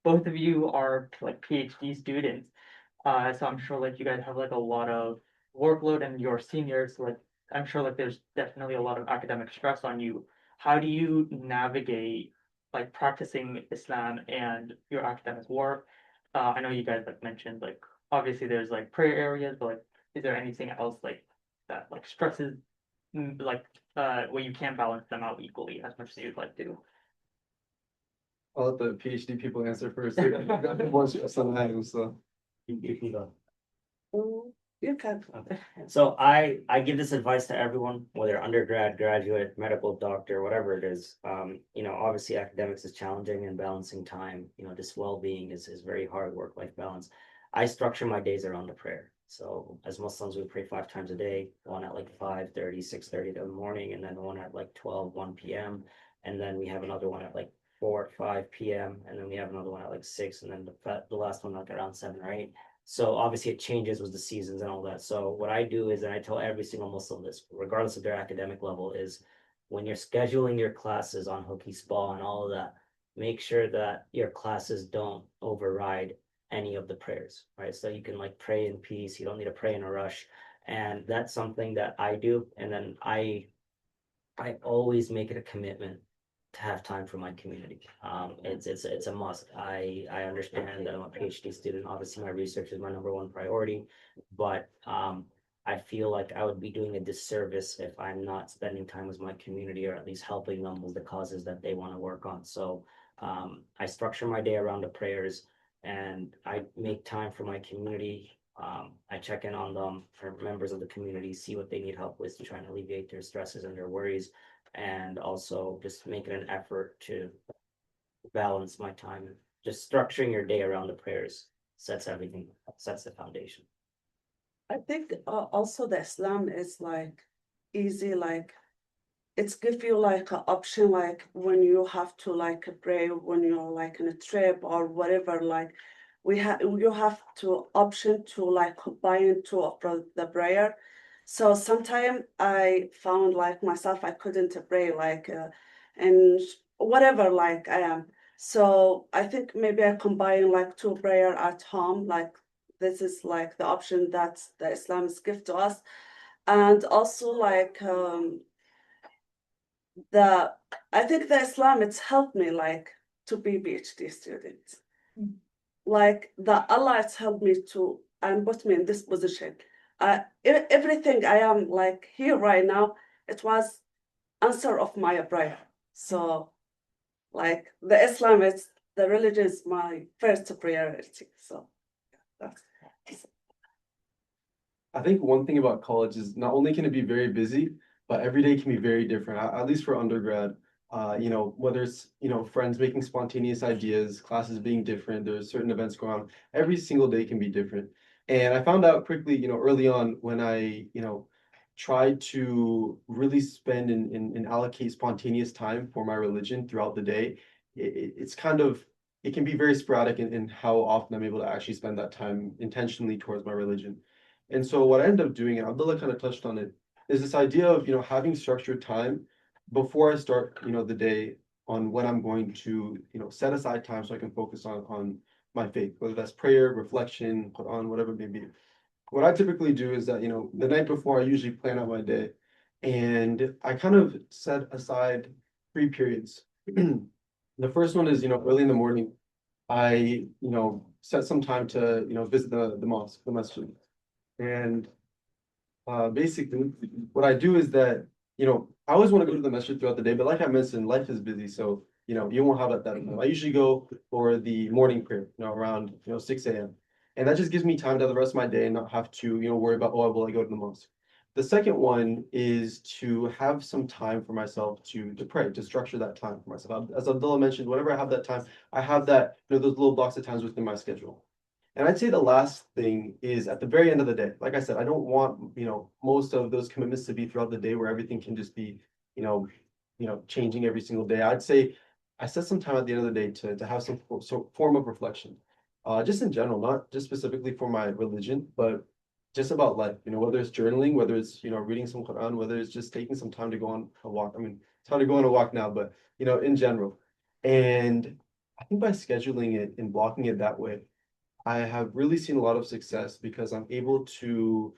both of you are like PhD students. So I'm sure like you guys have like a lot of workload and your seniors, like I'm sure like there's definitely a lot of academic stress on you. How do you navigate like practicing Islam and your academic work? I know you guys like mentioned like obviously there's like prayer areas, but like is there anything else like that like stresses like where you can't balance them out equally as much as you'd like to? I'll let the PhD people answer first. They got more stress on that, so. You can go. You can. Okay. So I give this advice to everyone, whether undergrad, graduate, medical doctor, whatever it is. Obviously academics is challenging and balancing time, just well-being is very hard work-life balance. I structure my days around the prayer. So as Muslims, we pray 5 times a day, one at like 5:30, 6:30 in the morning, and then one at like 12, 1 p.m. And then we have another one at like 4, 5 p.m. And then we have another one at like 6, and then the last one like around 7 or 8. So obviously it changes with the seasons and all that. So what I do is, and I tell every single Muslim this, regardless of their academic level, is when you're scheduling your classes on Hooky Spa and all of that, make sure that your classes don't override any of the prayers, right? So you can like pray in peace. You don't need to pray in a rush. And that's something that I do. And then I always make it a commitment to have time for my community. It's a must. I understand that I'm a PhD student. Obviously, my research is my #1 priority, but I feel like I would be doing a disservice if I'm not spending time with my community or at least helping them with the causes that they want to work on. So I structure my day around the prayers and I make time for my community. I check in on them for members of the community, see what they need help with to try and alleviate their stresses and their worries, and also just making an effort to balance my time. Just structuring your day around the prayers sets everything, sets the foundation. I think also the Islam is like easy, like it's give you like an option, like when you have to like pray when you're like in a trip or whatever, like you have to option to like combine two of the prayer. So sometimes I found like myself I couldn't pray like and whatever like I am. So I think maybe I combine like two prayer at home, like this is like the option that the Islam is give to us. And also like the I think the Islam it's helped me like to be PhD student. Like the Allah has helped me to and put me in this position. Everything I am like here right now, it was answer of my prayer. So like the Islam is the religion is my first priority. So that's I think one thing about college is not only can it be very busy, but every day can be very different. At least for undergrad, whether it's friends making spontaneous ideas, classes being different, there's certain events going on. Every single day can be different. And I found out quickly, early on when I tried to really spend and allocate spontaneous time for my religion throughout the day. It's kind of it can be very sporadic in how often I'm able to actually spend that time intentionally towards my religion. And so what I ended up doing, and Abdullah kind of touched on it, is this idea of having structured time before I start the day on when I'm going to set aside time so I can focus on my faith, whether that's prayer, reflection, Quran, whatever it may be. What I typically do is that the night before I usually plan out my day, and I kind of set aside 3 periods. The first one is early in the morning. I set some time to visit the mosque, the masjid. And basically, what I do is that, I always want to go to the masjid throughout the day, but like I mentioned, life is busy, so you won't have that. I usually go for the morning prayer, around 6 a.m. And that just gives me time to have the rest of my day and not have to, worry about, oh, will I go to the mosque? The second one is to have some time for myself to pray, to structure that time for myself. As Abdullah mentioned, whenever I have that time, I have that, those little blocks of times within my schedule. And I'd say the last thing is at the very end of the day. Like I said, I don't want, most of those commitments to be throughout the day where everything can just be, changing every single day. I'd say I set some time at the end of the day to have some form of reflection. Just in general, not just specifically for my religion, but just about life, whether it's journaling, whether it's, reading some Quran, whether it's just taking some time to go on a walk. I mean, it's hard to go on a walk now, but, in general. And I think by scheduling it and blocking it that way, I have really seen a lot of success because I'm able to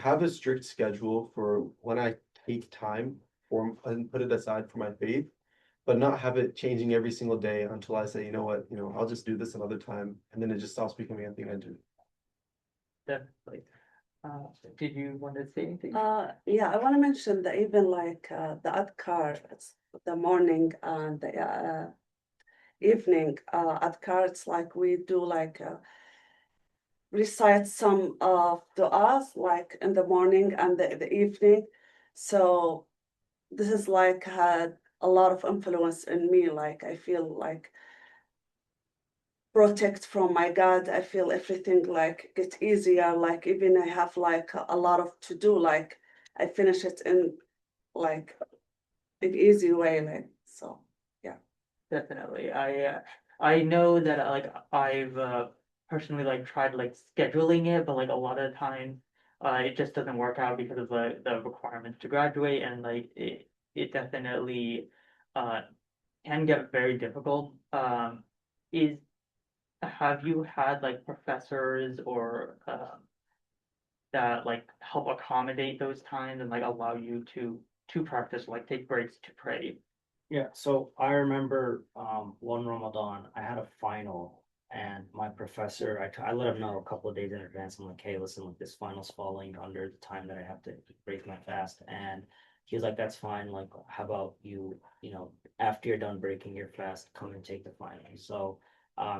have a strict schedule for when I take time for and put it aside for my faith, but not have it changing every single day until I say, you know what, I'll just do this another time, and then it just stops becoming a thing I do. Definitely. Did you want to say anything? Yeah, I want to mention that even like the adkar, it's the morning and the evening adkar, it's like we do like recite some of du'as like in the morning and the evening. So this is like had a lot of influence in me. Like I feel like protect from my God. I feel everything like get easier. Like even I have like a lot of to do. Like I finish it in like an easy way. Like so, yeah. Definitely. I know that I've personally like tried like scheduling it, but like a lot of the time it just doesn't work out because of the requirements to graduate, and like it definitely uh can get very difficult. Is Have you had like professors or that like help accommodate those times and like allow you to practice, like take breaks to pray? Yeah, so I remember one Ramadan, I had a final, and my professor, I let him know a couple of days in advance. I'm like, hey, listen, like this final's falling under the time that I have to break my fast. And he was like, that's fine. Like, how about after you're done breaking your fast, come and take the final. So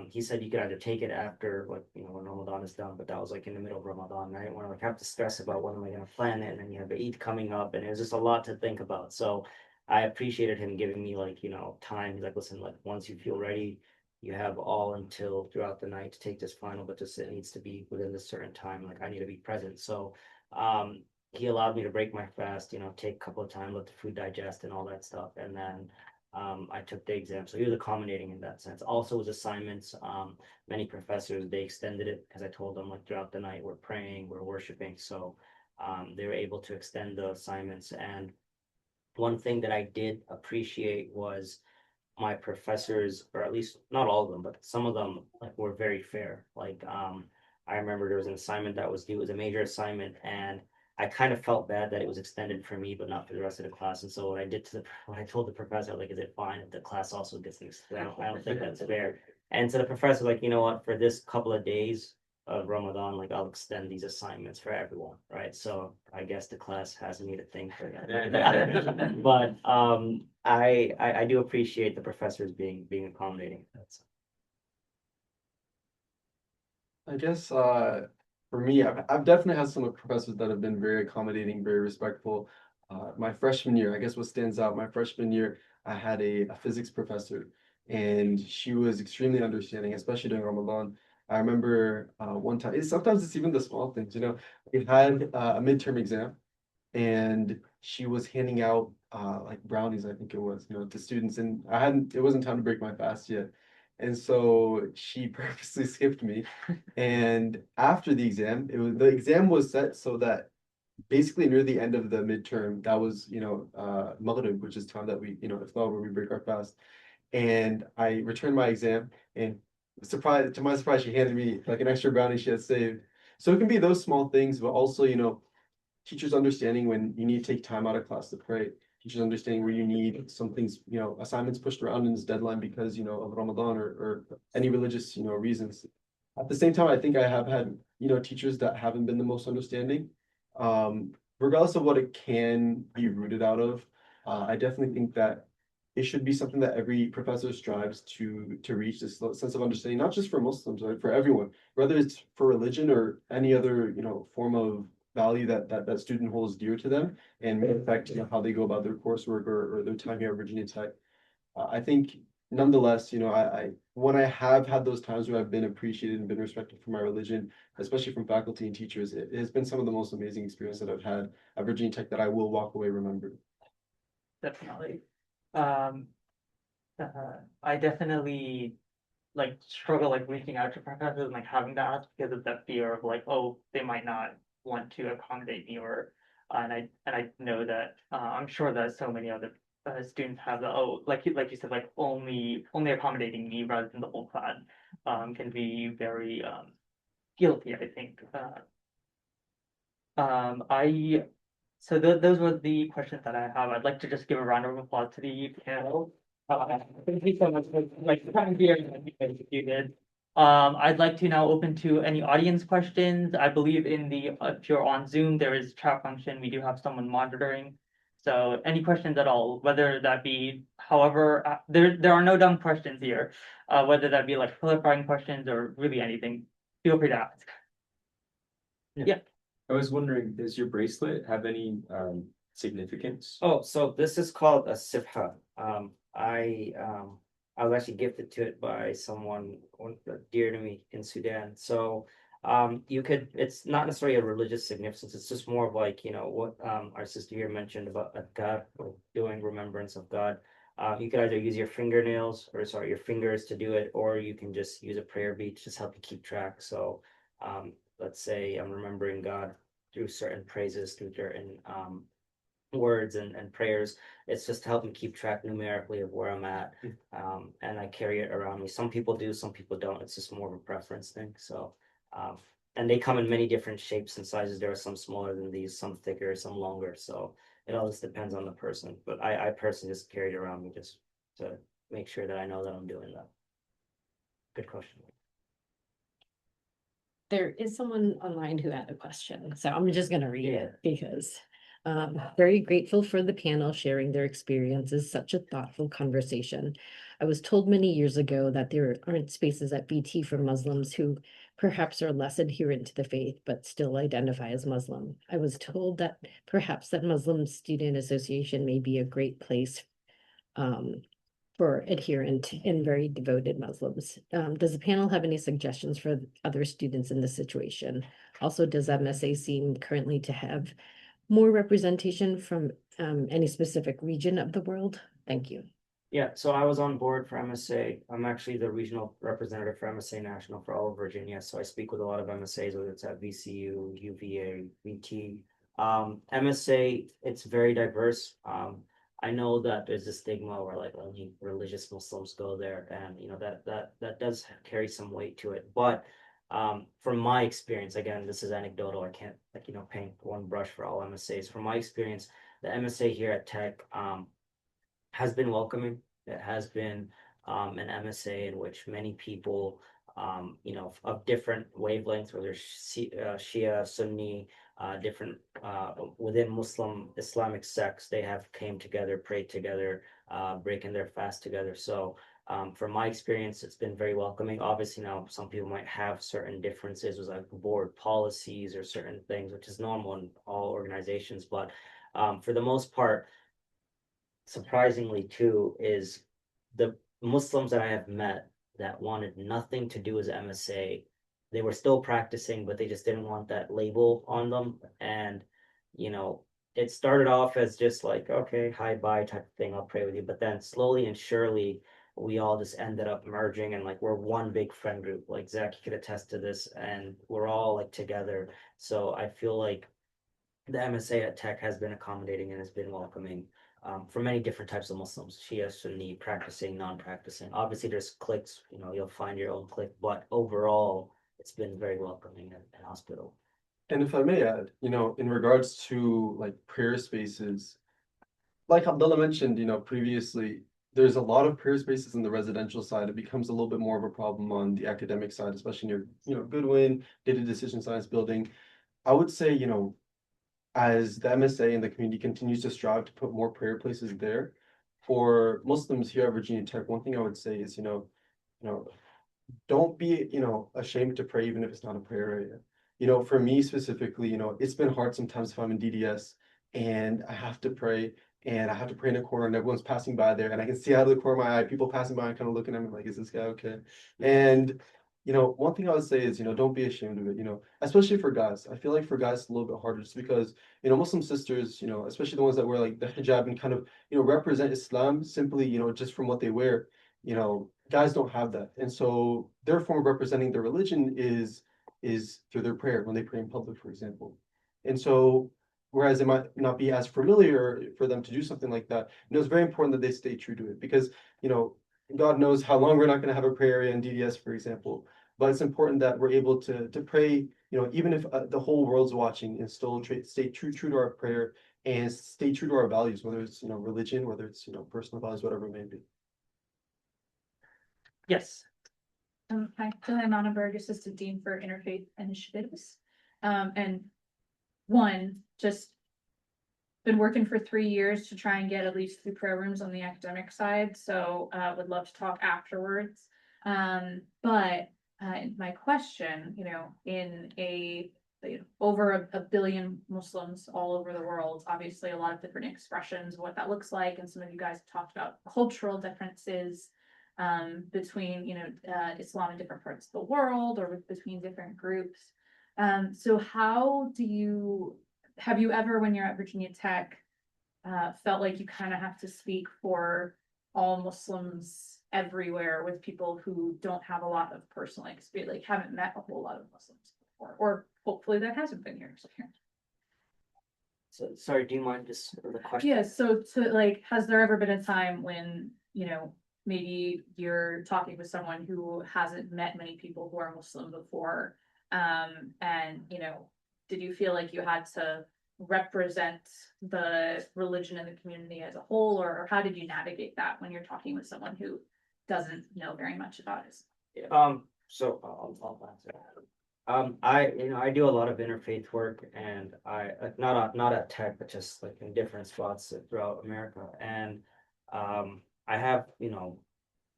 he said you could either take it after, like, when Ramadan is done, but that was like in the middle of Ramadan. And I didn't want to like have to stress about when am I going to plan it. And then you have Eid coming up, and it was just a lot to think about. So I appreciated him giving me like, time. He's like, listen, like once you feel ready, you have all until throughout the night to take this final, but just it needs to be within this certain time. Like I need to be present. So he allowed me to break my fast, take a couple of time, let the food digest and all that stuff. And then I took the exam. So he was accommodating in that sense. Also with assignments, many professors they extended it because I told them like throughout the night we're praying, we're worshiping. So they were able to extend the assignments. And one thing that I did appreciate was my professors, or at least not all of them, but some of them like were very fair. Like I remember there was an assignment that was due, it was a major assignment, and I kind of felt bad that it was extended for me, but not for the rest of the class. And so what I did what I told the professor, like, is it fine if the class also gets an extended? I don't think that's fair. And so the professor, like, you know what, for this couple of days of Ramadan, like I'll extend these assignments for everyone, right? So I guess the class has me to thank for that. But I do appreciate the professors being accommodating. That's I guess for me, I've definitely had some professors that have been very accommodating, very respectful. My freshman year, I guess what stands out, my freshman year, I had a physics professor, and she was extremely understanding, especially during Ramadan. I remember one time, sometimes it's even the small things, we had a midterm exam, and she was handing out like brownies, I think it was, to students, and it wasn't time to break my fast yet. And so she purposely skipped me. And after the exam was set so that basically near the end of the midterm, that was, Maghrib, which is time that we, iftar, where we break our fast. And I returned my exam, and to my surprise, she handed me like an extra brownie she had saved. So it can be those small things, but also, teachers understanding when you need to take time out of class to pray, teachers understanding where you need some things, assignments pushed around in this deadline because, of Ramadan or any religious, reasons. At the same time, I think I have had, teachers that haven't been the most understanding. Regardless of what it can be rooted out of, I definitely think that it should be something that every professor strives to reach this sense of understanding, not just for Muslims, right? For everyone, whether it's for religion or any other, form of value that student holds dear to them and may affect, how they go about their coursework or their time here at Virginia Tech. I think nonetheless, I when I have had those times where I've been appreciated and been respected for my religion, especially from faculty and teachers, it has been some of the most amazing experience that I've had at Virginia Tech that I will walk away remembering. Definitely. Um, I definitely like struggle like reaching out to professors and like having to ask because of that fear of like, oh, they might not want to accommodate me, or and I know that I'm sure that so many other students have the, oh, like you said, like only accommodating me rather than the whole class. can be very guilty, I think. Those were the questions that I have. I'd like to just give a round of applause to the panel. Thank you so much for like coming here and being executed. I'd like to now open to any audience questions. I believe in the if you're on Zoom, there is chat function. We do have someone monitoring. So any questions at all, whether that be, however, there are no dumb questions here. Whether that be like clarifying questions or really anything, feel free to ask. Yeah. I was wondering, does your bracelet have any significance? Oh, so this is called a sifha. I was actually gifted to it by someone dear to me in Sudan. So it's not necessarily a religious significance, it's just more of like, what our sister here mentioned about adkar, or doing remembrance of God. You could either use your your fingers to do it, or you can just use a prayer bead to just help you keep track. So let's say I'm remembering God through certain praises, through certain words and prayers. It's just to help me keep track numerically of where I'm at. And I carry it around me. Some people do, some people don't. It's just more of a preference thing. So and they come in many different shapes and sizes. There are some smaller than these, some thicker, some longer. So it all just depends on the person. But I personally just carry it around me just to make sure that I know that I'm doing that. Good question. There is someone online who had a question, so I'm just gonna read it because very grateful for the panel sharing their experiences. Such a thoughtful conversation. I was told many years ago that there aren't spaces at BT for Muslims who perhaps are less adherent to the faith but still identify as Muslim. I was told that perhaps that Muslim Student Association may be a great place for adherent and very devoted Muslims. Does the panel have any suggestions for other students in this situation? Also, does MSA seem currently to have more representation from any specific region of the world? Thank you. Yeah, so I was on board for MSA. I'm actually the regional representative for MSA National for all of Virginia. So I speak with a lot of MSAs, whether it's at VCU, UVA, VT. MSA, it's very diverse. I know that there's a stigma where like only religious Muslims go there, and that does carry some weight to it. But from my experience, again, this is anecdotal. I can't paint one brush for all MSAs. From my experience, the MSA here at Tech has been welcoming. It has been an MSA in which many people, of different wavelengths, whether Shia, Sunni, different within Muslim Islamic sects, they have came together, prayed together, breaking their fast together. So from my experience, it's been very welcoming. Obviously, now some people might have certain differences with like board policies or certain things, which is normal in all organizations. But for the most part, surprisingly too, is the Muslims that I have met that wanted nothing to do with MSA. They were still practicing, but they just didn't want that label on them. And, it started off as just like, okay, hi, bye type of thing. I'll pray with you. But then slowly and surely, we all just ended up merging, and like we're one big friend group. Like Zach, you could attest to this, and we're all like together. So I feel like the MSA at Tech has been accommodating and has been welcoming for many different types of Muslims, Shia, Sunni, practicing, non-practicing. Obviously, there's cliques, you'll find your own clique, but overall, it's been very welcoming and hospitable. And if I may add, in regards to like prayer spaces, like Abdullah mentioned, previously, there's a lot of prayer spaces in the residential side. It becomes a little bit more of a problem on the academic side, especially near, Goodwin, data decision science building. I would say, as the MSA and the community continues to strive to put more prayer places there, for Muslims here at Virginia Tech, one thing I would say is, don't be, ashamed to pray, even if it's not a prayer area. For me specifically, it's been hard sometimes if I'm in DDS and I have to pray, and I have to pray in a corner and everyone's passing by there, and I can see out of the corner of my eye, people passing by and kind of looking at me like, is this guy okay? And one thing I would say is, don't be ashamed of it, especially for guys. I feel like for guys, it's a little bit harder just because, Muslim sisters, especially the ones that wear like the hijab and kind of, represent Islam simply, just from what they wear, guys don't have that. And so their form of representing their religion is through their prayer when they pray in public, for example. And so, whereas it might not be as familiar for them to do something like that, it's very important that they stay true to it because, God knows how long we're not going to have a prayer area in DDS, for example. But it's important that we're able to pray, even if the whole world's watching, and still stay true to our prayer and stay true to our values, whether it's religion, whether it's personal values, whatever it may be. Yes. Hi, Julian Nonnenberg, Assistant Dean for Interfaith Initiatives. And one, just been working for 3 years to try and get at least 2 programs on the academic side, so would love to talk afterwards. But my question, in over a billion Muslims all over the world, obviously a lot of different expressions of what that looks like, and some of you guys have talked about cultural differences between Islam in different parts of the world or between different groups. So have you ever, when you're at Virginia Tech, felt like you kind of have to speak for all Muslims everywhere with people who don't have a lot of personal experience, like haven't met a whole lot of Muslims before, or hopefully that hasn't been yours? So, sorry, do you mind just the question? Yeah, so has there ever been a time when, maybe you're talking with someone who hasn't met many people who are Muslim before, and, did you feel like you had to represent the religion and the community as a whole, or how did you navigate that when you're talking with someone who doesn't know very much about it? So I'll answer. I do a lot of interfaith work, and I not at Tech, but just like in different spots throughout America, and I have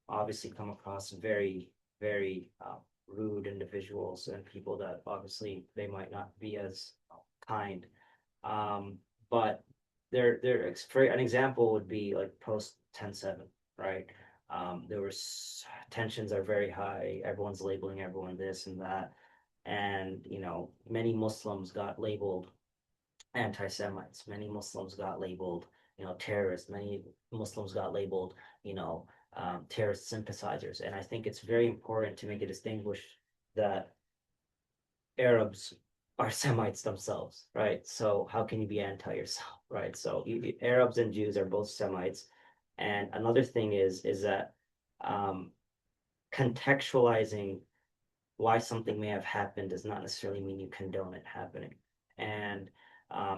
obviously come across very rude individuals and people that obviously they might not be as kind. But for an example would be like post 10/7, right? There was tensions are very high. Everyone's labeling everyone this and that, and many Muslims got labeled anti-Semites. Many Muslims got labeled terrorists. Many Muslims got labeled terrorist sympathizers. And I think it's very important to make a distinguish that Arabs are Semites themselves, right? So how can you be anti yourself, right? So Arabs and Jews are both Semites. And another thing is that contextualizing why something may have happened does not necessarily mean you condone it happening. And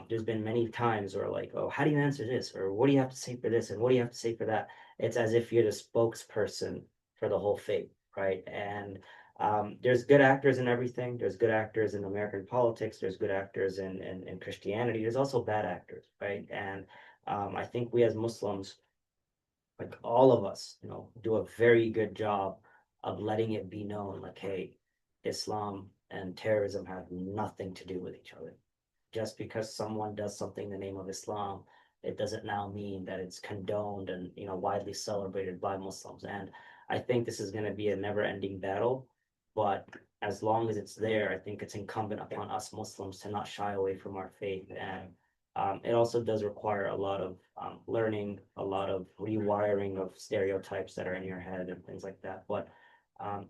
there's been many times where like, oh, how do you answer this? Or what do you have to say for this? And what do you have to say for that? It's as if you're the spokesperson for the whole faith, right? And there's good actors in everything. There's good actors in American politics. There's good actors in Christianity. There's also bad actors, right? And I think we as Muslims, like all of us, do a very good job of letting it be known, like, hey, Islam and terrorism have nothing to do with each other. Just because someone does something in the name of Islam, it doesn't now mean that it's condoned and widely celebrated by Muslims. And I think this is going to be a never-ending battle. But as long as it's there, I think it's incumbent upon us Muslims to not shy away from our faith. And it also does require a lot of learning, a lot of rewiring of stereotypes that are in your head and things like that. But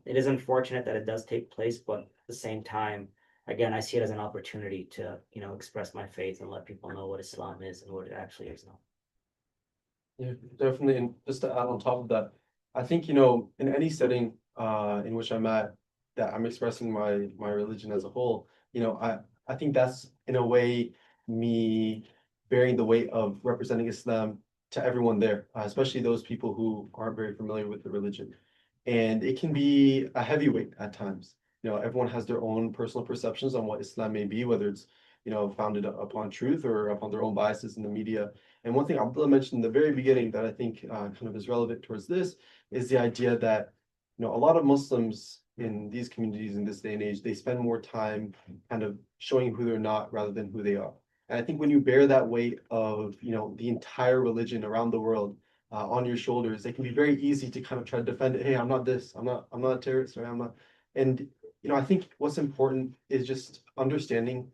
it is unfortunate that it does take place, but at the same time, again, I see it as an opportunity to, express my faith and let people know what Islam is and what it actually is now. Yeah, definitely. And just to add on top of that, I think, in any setting in which I'm at, that I'm expressing my religion as a whole, I think that's in a way me bearing the weight of representing Islam to everyone there, especially those people who aren't very familiar with the religion. And it can be a heavyweight at times. Everyone has their own personal perceptions on what Islam may be, whether it's, founded upon truth or upon their own biases in the media. And one thing Abdullah mentioned in the very beginning that I think kind of is relevant towards this is the idea that, a lot of Muslims in these communities in this day and age, they spend more time kind of showing who they're not rather than who they are. And I think when you bear that weight of, the entire religion around the world, on your shoulders, it can be very easy to kind of try to defend it. Hey, I'm not this. I'm not a terrorist. Or I'm not. And I think what's important is just understanding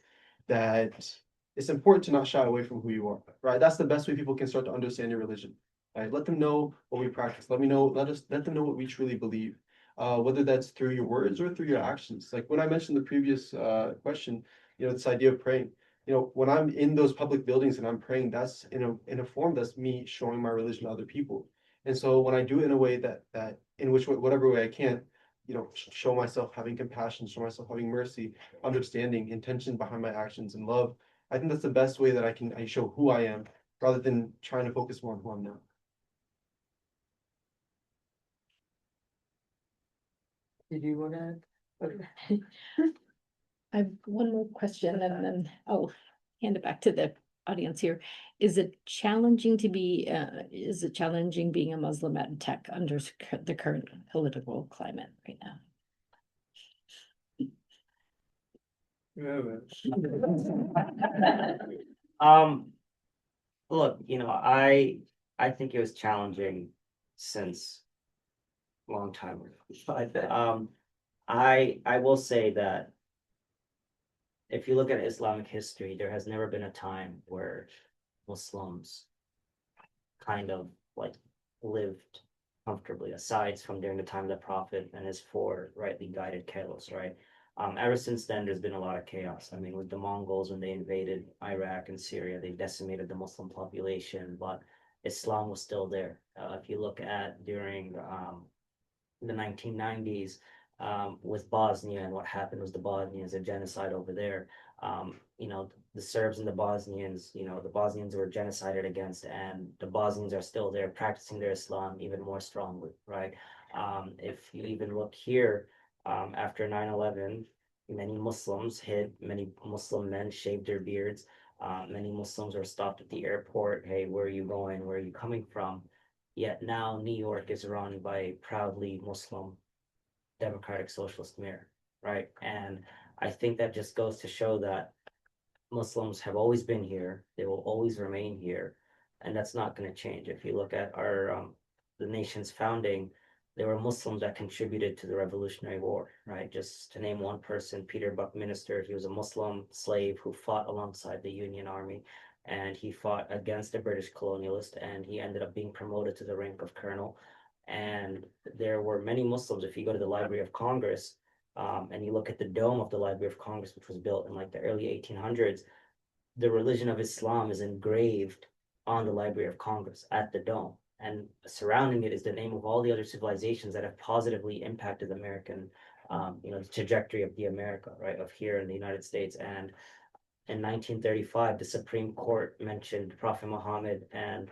that it's important to not shy away from who you are. Right. That's the best way people can start to understand your religion. Right. Let them know what we practice. Let them know what we truly believe. Whether that's through your words or through your actions. Like when I mentioned the previous question, this idea of praying. When I'm in those public buildings and I'm praying, that's in a form that's me showing my religion to other people. And so when I do it in a way that in which whatever way I can, show myself having compassion, show myself having mercy, understanding, intention behind my actions, and love. I think that's the best way that I show who I am rather than trying to focus more on who I'm not. Did you wanna? I have one more question and then I'll hand it back to the audience here. Is it challenging being a Muslim at tech under the current political climate right now? Look, I think it was challenging since a long time ago. I will say that if you look at Islamic history, there has never been a time where Muslims kind of like lived comfortably, aside from during the time of the Prophet and his four rightly guided caliphs, right? Ever since then, there's been a lot of chaos. I mean, with the Mongols, when they invaded Iraq and Syria, they decimated the Muslim population, but Islam was still there. If you look at during the 1990s, with Bosnia, and what happened was the Bosnians, a genocide over there. The Serbs and the Bosnians, the Bosnians were genocided against, and the Bosnians are still there practicing their Islam even more strongly, right? If you even look here, after 9/11, many Muslims hid, many Muslim men shaved their beards. Many Muslims were stopped at the airport. Hey, where are you going? Where are you coming from? Yet now New York is run by a proudly Muslim democratic socialist mayor, right? And I think that just goes to show that Muslims have always been here, they will always remain here, and that's not going to change. If you look at our the nation's founding, there were Muslims that contributed to the Revolutionary War, right? Just to name one person, Peter Buckminster, he was a Muslim slave who fought alongside the Union Army, and he fought against the British colonialist, and he ended up being promoted to the rank of colonel. And there were many Muslims. If you go to the Library of Congress, and you look at the dome of the Library of Congress, which was built in like the early 1800s, the religion of Islam is engraved on the Library of Congress at the dome. And surrounding it is the name of all the other civilizations that have positively impacted American, the trajectory of the America, right, of here in the United States. And in 1935, the Supreme Court mentioned Prophet Muhammad and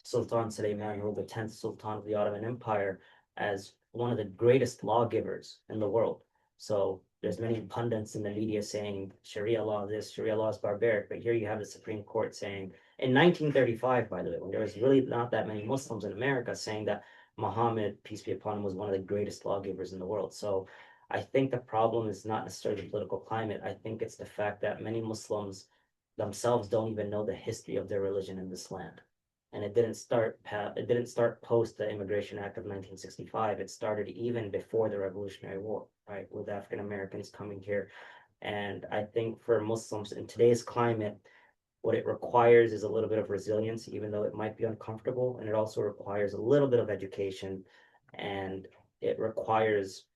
Sultan Suleiman, who was the 10th Sultan of the Ottoman Empire, as one of the greatest lawgivers in the world. So there's many pundits in the media saying Sharia law this, Sharia law is barbaric, but here you have the Supreme Court saying, in 1935, by the way, when there was really not that many Muslims in America, saying that Muhammad, peace be upon him, was one of the greatest lawgivers in the world. So I think the problem is not necessarily the political climate. I think it's the fact that many Muslims themselves don't even know the history of their religion in this land. And it didn't start post the Immigration Act of 1965. It started even before the Revolutionary War, right, with African Americans coming here. And I think for Muslims in today's climate, what it requires is a little bit of resilience, even though it might be uncomfortable. And it also requires a little bit of education, and it requires,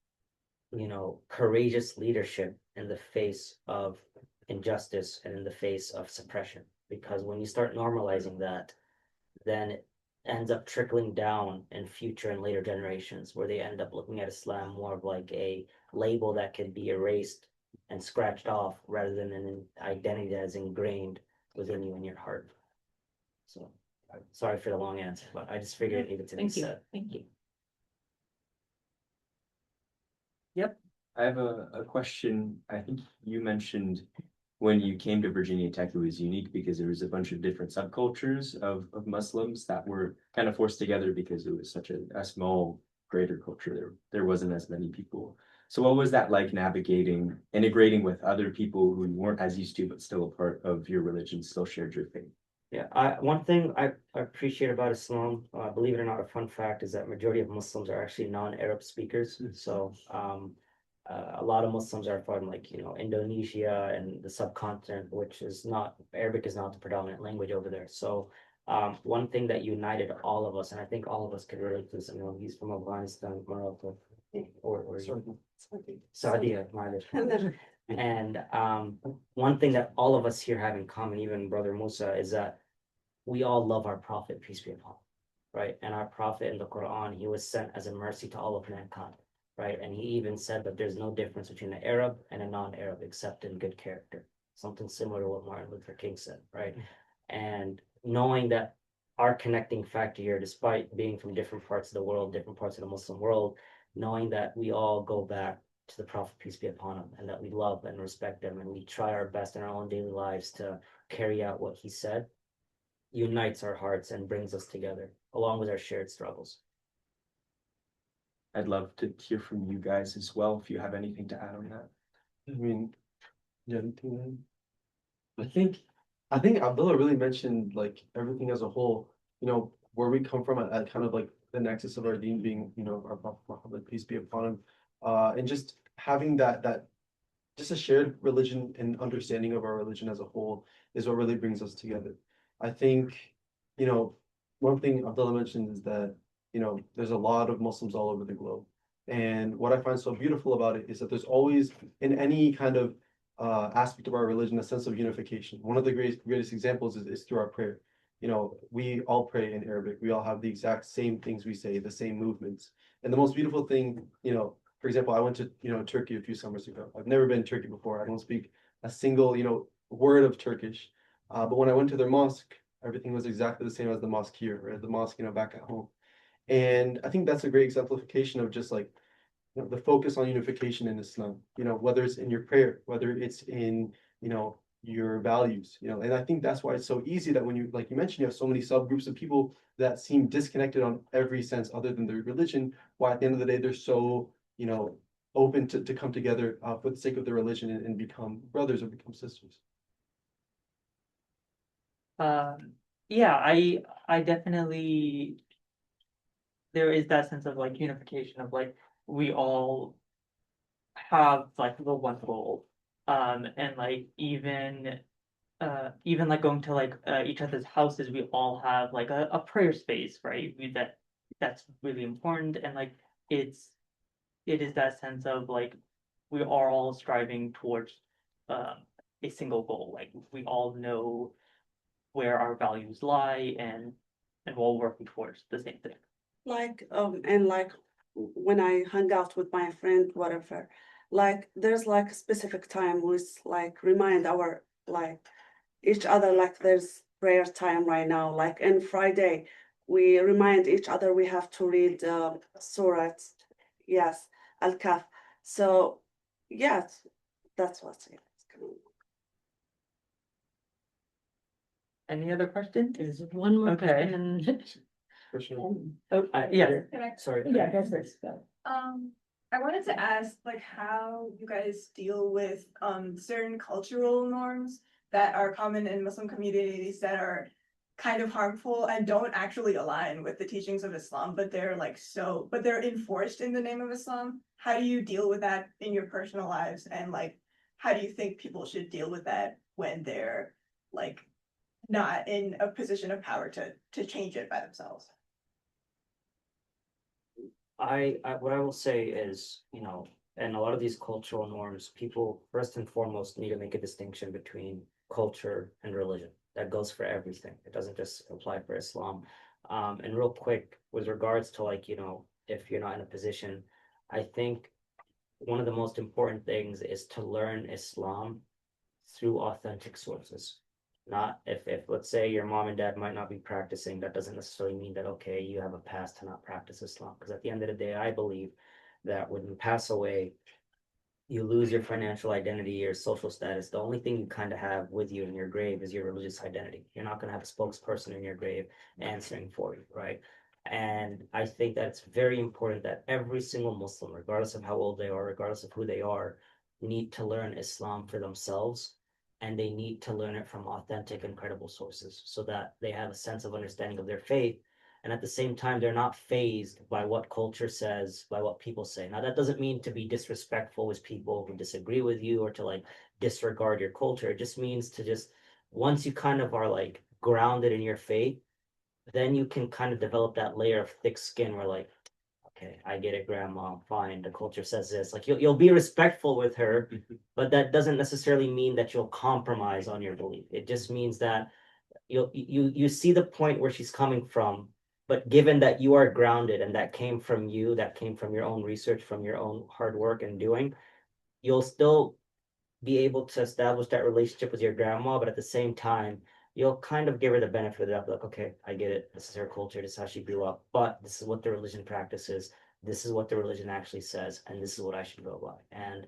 courageous leadership in the face of injustice and in the face of suppression. Because when you start normalizing that, then it ends up trickling down in future and later generations, where they end up looking at Islam more of like a label that can be erased and scratched off, rather than an identity that is ingrained within you in your heart. So sorry for the long answer, but I just figured it needed to be said. Thank you. I have a question. I think you mentioned when you came to Virginia Tech, it was unique because there was a bunch of different subcultures of Muslims that were kind of forced together because it was such a small, greater culture. There wasn't as many people. So what was that like integrating with other people who you weren't as used to, but still a part of your religion, still shared your faith? Yeah, one thing I appreciate about Islam, believe it or not, a fun fact is that majority of Muslims are actually non-Arab speakers. So a lot of Muslims are from Indonesia and the subcontinent, which is not, Arabic is not the predominant language over there. So one thing that united all of us, and I think all of us could relate to this, he's from Afghanistan, Morocco, or Saudi, and one thing that all of us here have in common, even Brother Musa, is that we all love our Prophet, peace be upon him. right? And our prophet in the Quran, he was sent as a mercy to all of mankind, right? And he even said that there's no difference between an Arab and a non-Arab except in good character. Something similar to what Martin Luther King said, right? And knowing that our connecting factor here, despite being from different parts of the world, different parts of the Muslim world, knowing that we all go back to the Prophet, peace be upon him, and that we love and respect him, and we try our best in our own daily lives to carry out what he said, unites our hearts and brings us together, along with our shared struggles. I'd love to hear from you guys as well, if you have anything to add on that. I mean, yeah, I think Abdullah really mentioned like everything as a whole, where we come from at kind of like the nexus of our deen being, our Prophet Muhammad, peace be upon him, and just having that just a shared religion and understanding of our religion as a whole is what really brings us together. I think, one thing Abdullah mentioned is that, there's a lot of Muslims all over the globe. And what I find so beautiful about it is that there's always, in any kind of aspect of our religion, a sense of unification. One of the greatest examples is through our prayer. We all pray in Arabic. We all have the exact same things we say, the same movements. And the most beautiful thing, for example, I went to, Turkey a few summers ago. I've never been to Turkey before. I don't speak a single, word of Turkish. But when I went to their mosque, everything was exactly the same as the mosque here, or the mosque, back at home. And I think that's a great exemplification of just like, the focus on unification in Islam, whether it's in your prayer, whether it's in, your values, and I think that's why it's so easy that when you, like you mentioned, you have so many subgroups of people that seem disconnected on every sense other than their religion, why at the end of the day, they're so, open to come together for the sake of their religion and become brothers or become sisters. Yeah, I definitely, there is that sense of like unification of like, we all have like the one goal. And like even like going to like each other's houses, we all have like a prayer space, right? That's really important. And like it is that sense of like we are all striving towards a single goal. Like we all know where our values lie and we're all working towards the same thing. And like when I hang out with my friend, whatever, like there's like a specific time we like remind our like each other, like there's prayer time right now, like in Friday we remind each other we have to read Surah, yes, Al-Kahf. So yes, that's what's it. Any other questions? There's one more Okay. question. For sure. Yeah. Can I? Sorry. Yeah, go first, go. I wanted to ask like how you guys deal with certain cultural norms that are common in Muslim communities that are kind of harmful and don't actually align with the teachings of Islam, but they're enforced in the name of Islam. How do you deal with that in your personal lives? And like, how do you think people should deal with that when they're like not in a position of power to change it by themselves? What I will say is, and a lot of these cultural norms, people first and foremost need to make a distinction between culture and religion. That goes for everything. It doesn't just apply for Islam. And real quick, with regards to like, if you're not in a position, I think one of the most important things is to learn Islam through authentic sources. Not if let's say your mom and dad might not be practicing, that doesn't necessarily mean that, okay, you have a past to not practice Islam. Because at the end of the day, I believe that when you pass away, you lose your financial identity, your social status. The only thing you kind of have with you in your grave is your religious identity. You're not going to have a spokesperson in your grave answering for you, right? And I think that it's very important that every single Muslim, regardless of how old they are, regardless of who they are, need to learn Islam for themselves, and they need to learn it from authentic and credible sources so that they have a sense of understanding of their faith. And at the same time, they're not fazed by what culture says, by what people say. Now, that doesn't mean to be disrespectful with people who disagree with you or to like disregard your culture. It just means to just, once you kind of are like grounded in your faith, then you can kind of develop that layer of thick skin where like, okay, I get it, grandma, fine. The culture says this. Like you'll be respectful with her, but that doesn't necessarily mean that you'll compromise on your belief. It just means that you see the point where she's coming from, But given that you are grounded and that came from you, that came from your own research, from your own hard work and doing, you'll still be able to establish that relationship with your grandma, but at the same time, you'll kind of give her the benefit of the doubt, like, okay, I get it. This is her culture. This is how she grew up. But this is what the religion practices. This is what the religion actually says, and this is what I should go by. And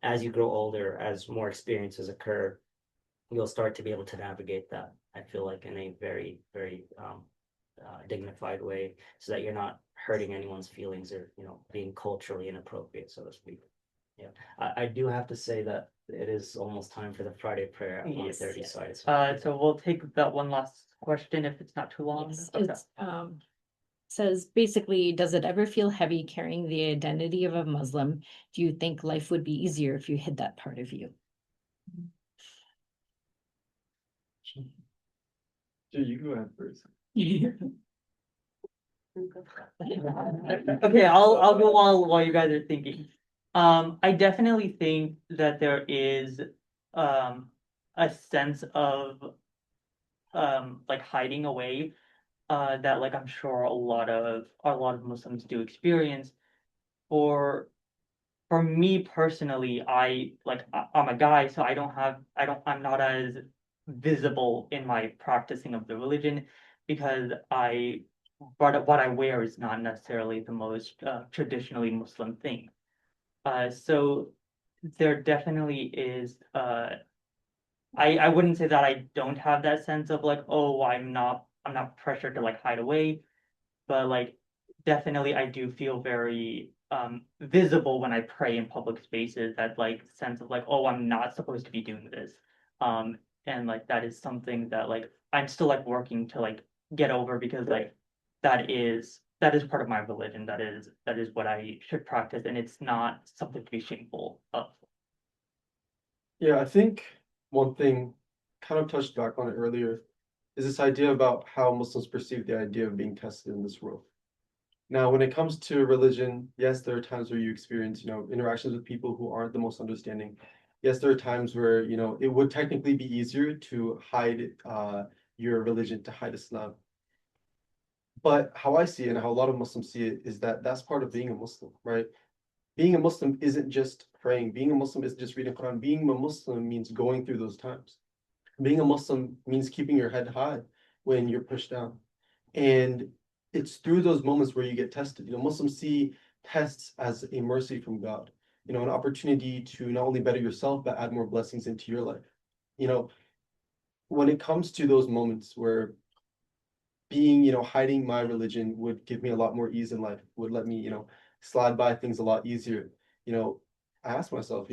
as you grow older, as more experiences occur, you'll start to be able to navigate that. I feel like in a very, very dignified way, so that you're not hurting anyone's feelings or being culturally inappropriate, so to speak. Yeah, I do have to say that it is almost time for the Friday prayer at Yes. 1:30, so I just. So we'll take that one last question if it's not too long. Yes, Okay. it's says basically, does it ever feel heavy carrying the identity of a Muslim? Do you think life would be easier if you hid that part of you? Sure, you go ahead first. Okay, I'll go while you guys are thinking. I definitely think that there is a sense of like hiding away that like I'm sure a lot of Muslims do experience. For for me personally, I'm a guy, so I'm not as visible in my practicing of the religion because what I wear is not necessarily the most traditionally Muslim thing. So there definitely is I wouldn't say that I don't have that sense of like, oh, I'm not pressured to like hide away, but like definitely I do feel very visible when I pray in public spaces, that like sense of like, oh, I'm not supposed to be doing this. Um and like that is something that like I'm still like working to like get over, because like that is part of my religion. That is what I should practice, and it's not something to be shameful of. Yeah, I think one thing, kind of touched back on it earlier, is this idea about how Muslims perceive the idea of being tested in this world. Now, when it comes to religion, yes, there are times where you experience, interactions with people who aren't the most understanding. Yes, there are times where, it would technically be easier to hide your religion, to hide Islam. But how I see it and how a lot of Muslims see it is that that's part of being a Muslim, right? Being a Muslim isn't just praying. Being a Muslim isn't just reading Quran. Being a Muslim means going through those times. Being a Muslim means keeping your head high when you're pushed down. And it's through those moments where you get tested. Muslims see tests as a mercy from God, an opportunity to not only better yourself, but add more blessings into your life. You know, when it comes to those moments where being, hiding my religion would give me a lot more ease in life, would let me, slide by things a lot easier. I ask myself,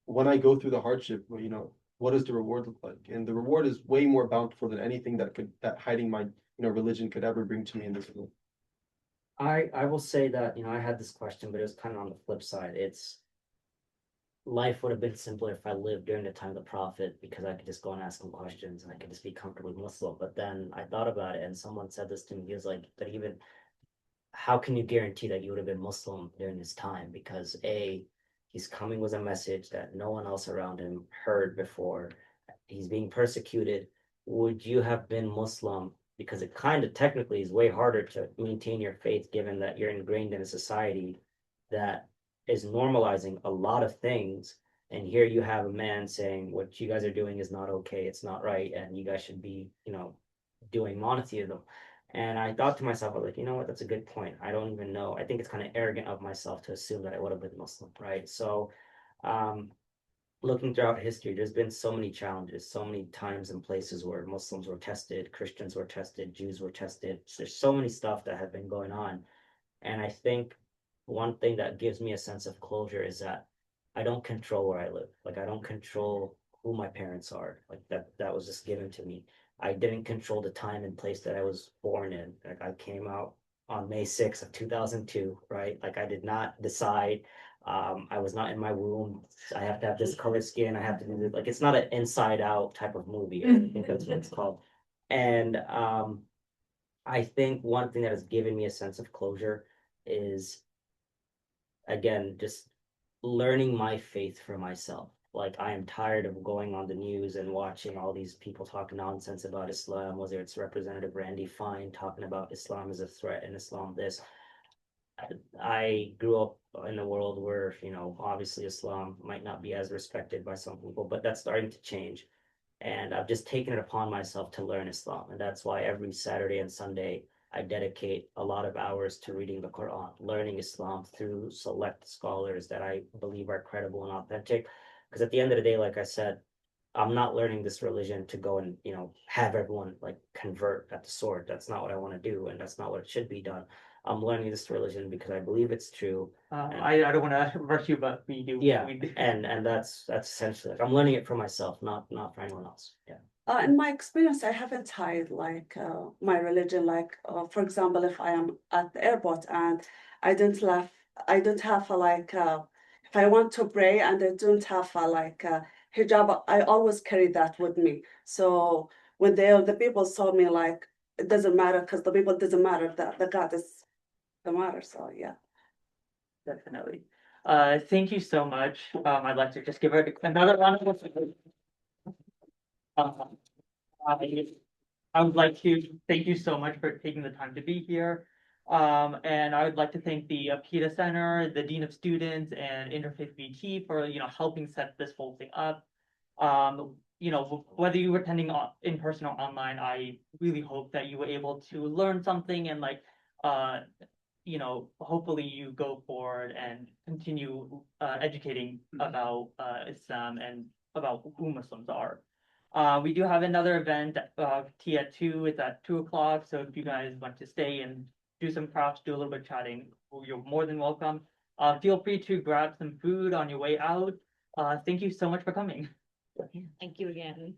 when I go through the hardship, well, what does the reward look like? And the reward is way more bountiful than anything that hiding my, religion could ever bring to me in this world. I will say that, I had this question, but it was kind of on the flip side. It's life would have been simpler if I lived during the time of the Prophet, because I could just go and ask him questions and I could just be comfortably Muslim. But then I thought about it and someone said this to me. He was like, but even how can you guarantee that you would have been Muslim during this time? Because he's coming with a message that no one else around him heard before. He's being persecuted. Would you have been Muslim? Because it kind of technically is way harder to maintain your faith, given that you're ingrained in a society that is normalizing a lot of things. And here you have a man saying what you guys are doing is not okay, it's not right, and you guys should be, doing monotheism. And I thought to myself, I was like, you know what, that's a good point. I don't even know. I think it's kind of arrogant of myself to assume that I would have been Muslim, right? So um, looking throughout history, there's been so many challenges, so many times and places where Muslims were tested, Christians were tested, Jews were tested. There's so many stuff that have been going on. And I think one thing that gives me a sense of closure is that I don't control where I live. Like I don't control who my parents are. Like that was just given to me. I didn't control the time and place that I was born in. Like I came out on May 6th of 2002, right? Like I did not decide. I was not in my womb. I have to have this color skin. I have to do this. Like it's not an inside out type of movie. I think that's what it's called. And I think one thing that has given me a sense of closure is, again, just learning my faith for myself. like I am tired of going on the news and watching all these people talk nonsense about Islam, whether it's Representative Randy Fine talking about Islam as a threat and Islam this. I grew up in a world where, you know, obviously Islam might not be as respected by some people, but that's starting to change. And I've just taken it upon myself to learn Islam. And that's why every Saturday and Sunday, I dedicate a lot of hours to reading the Quran, learning Islam through select scholars that I believe are credible and authentic. Because at the end of the day, like I said, I'm not learning this religion to go and, you know, have everyone like convert at the sword. That's not what I want to do, and that's not what should be done. I'm learning this religion because I believe it's true. I don't want to rush you, but we do. Yeah, we do. and that's essentially like I'm learning it for myself, not for anyone else. Yeah. In my experience, I haven't tied my religion. For example, if I am at the airport and I don't have if I want to pray and I don't have hijab, I always carry that with me. So when the people saw me, like, it doesn't matter because the people doesn't matter, the God is the matter. So yeah. Definitely. Thank you so much. I'd like to just give her another round of applause. I would like to thank you so much for taking the time to be here. And I would like to thank the APIDA Center, the Dean of Students, and Interfaith VT for, you know, helping set this whole thing up. You know, whether you were attending in person or online, I really hope that you were able to learn something and you know, hopefully you go forward and continue educating about Islam and about who Muslims are. We do have another event, tea at 2. It's at 2 o'clock. So if you guys want to stay and do some crafts, do a little bit of chatting, you're more than welcome. Feel free to grab some food on your way out. Thank you so much for coming. Thank you again.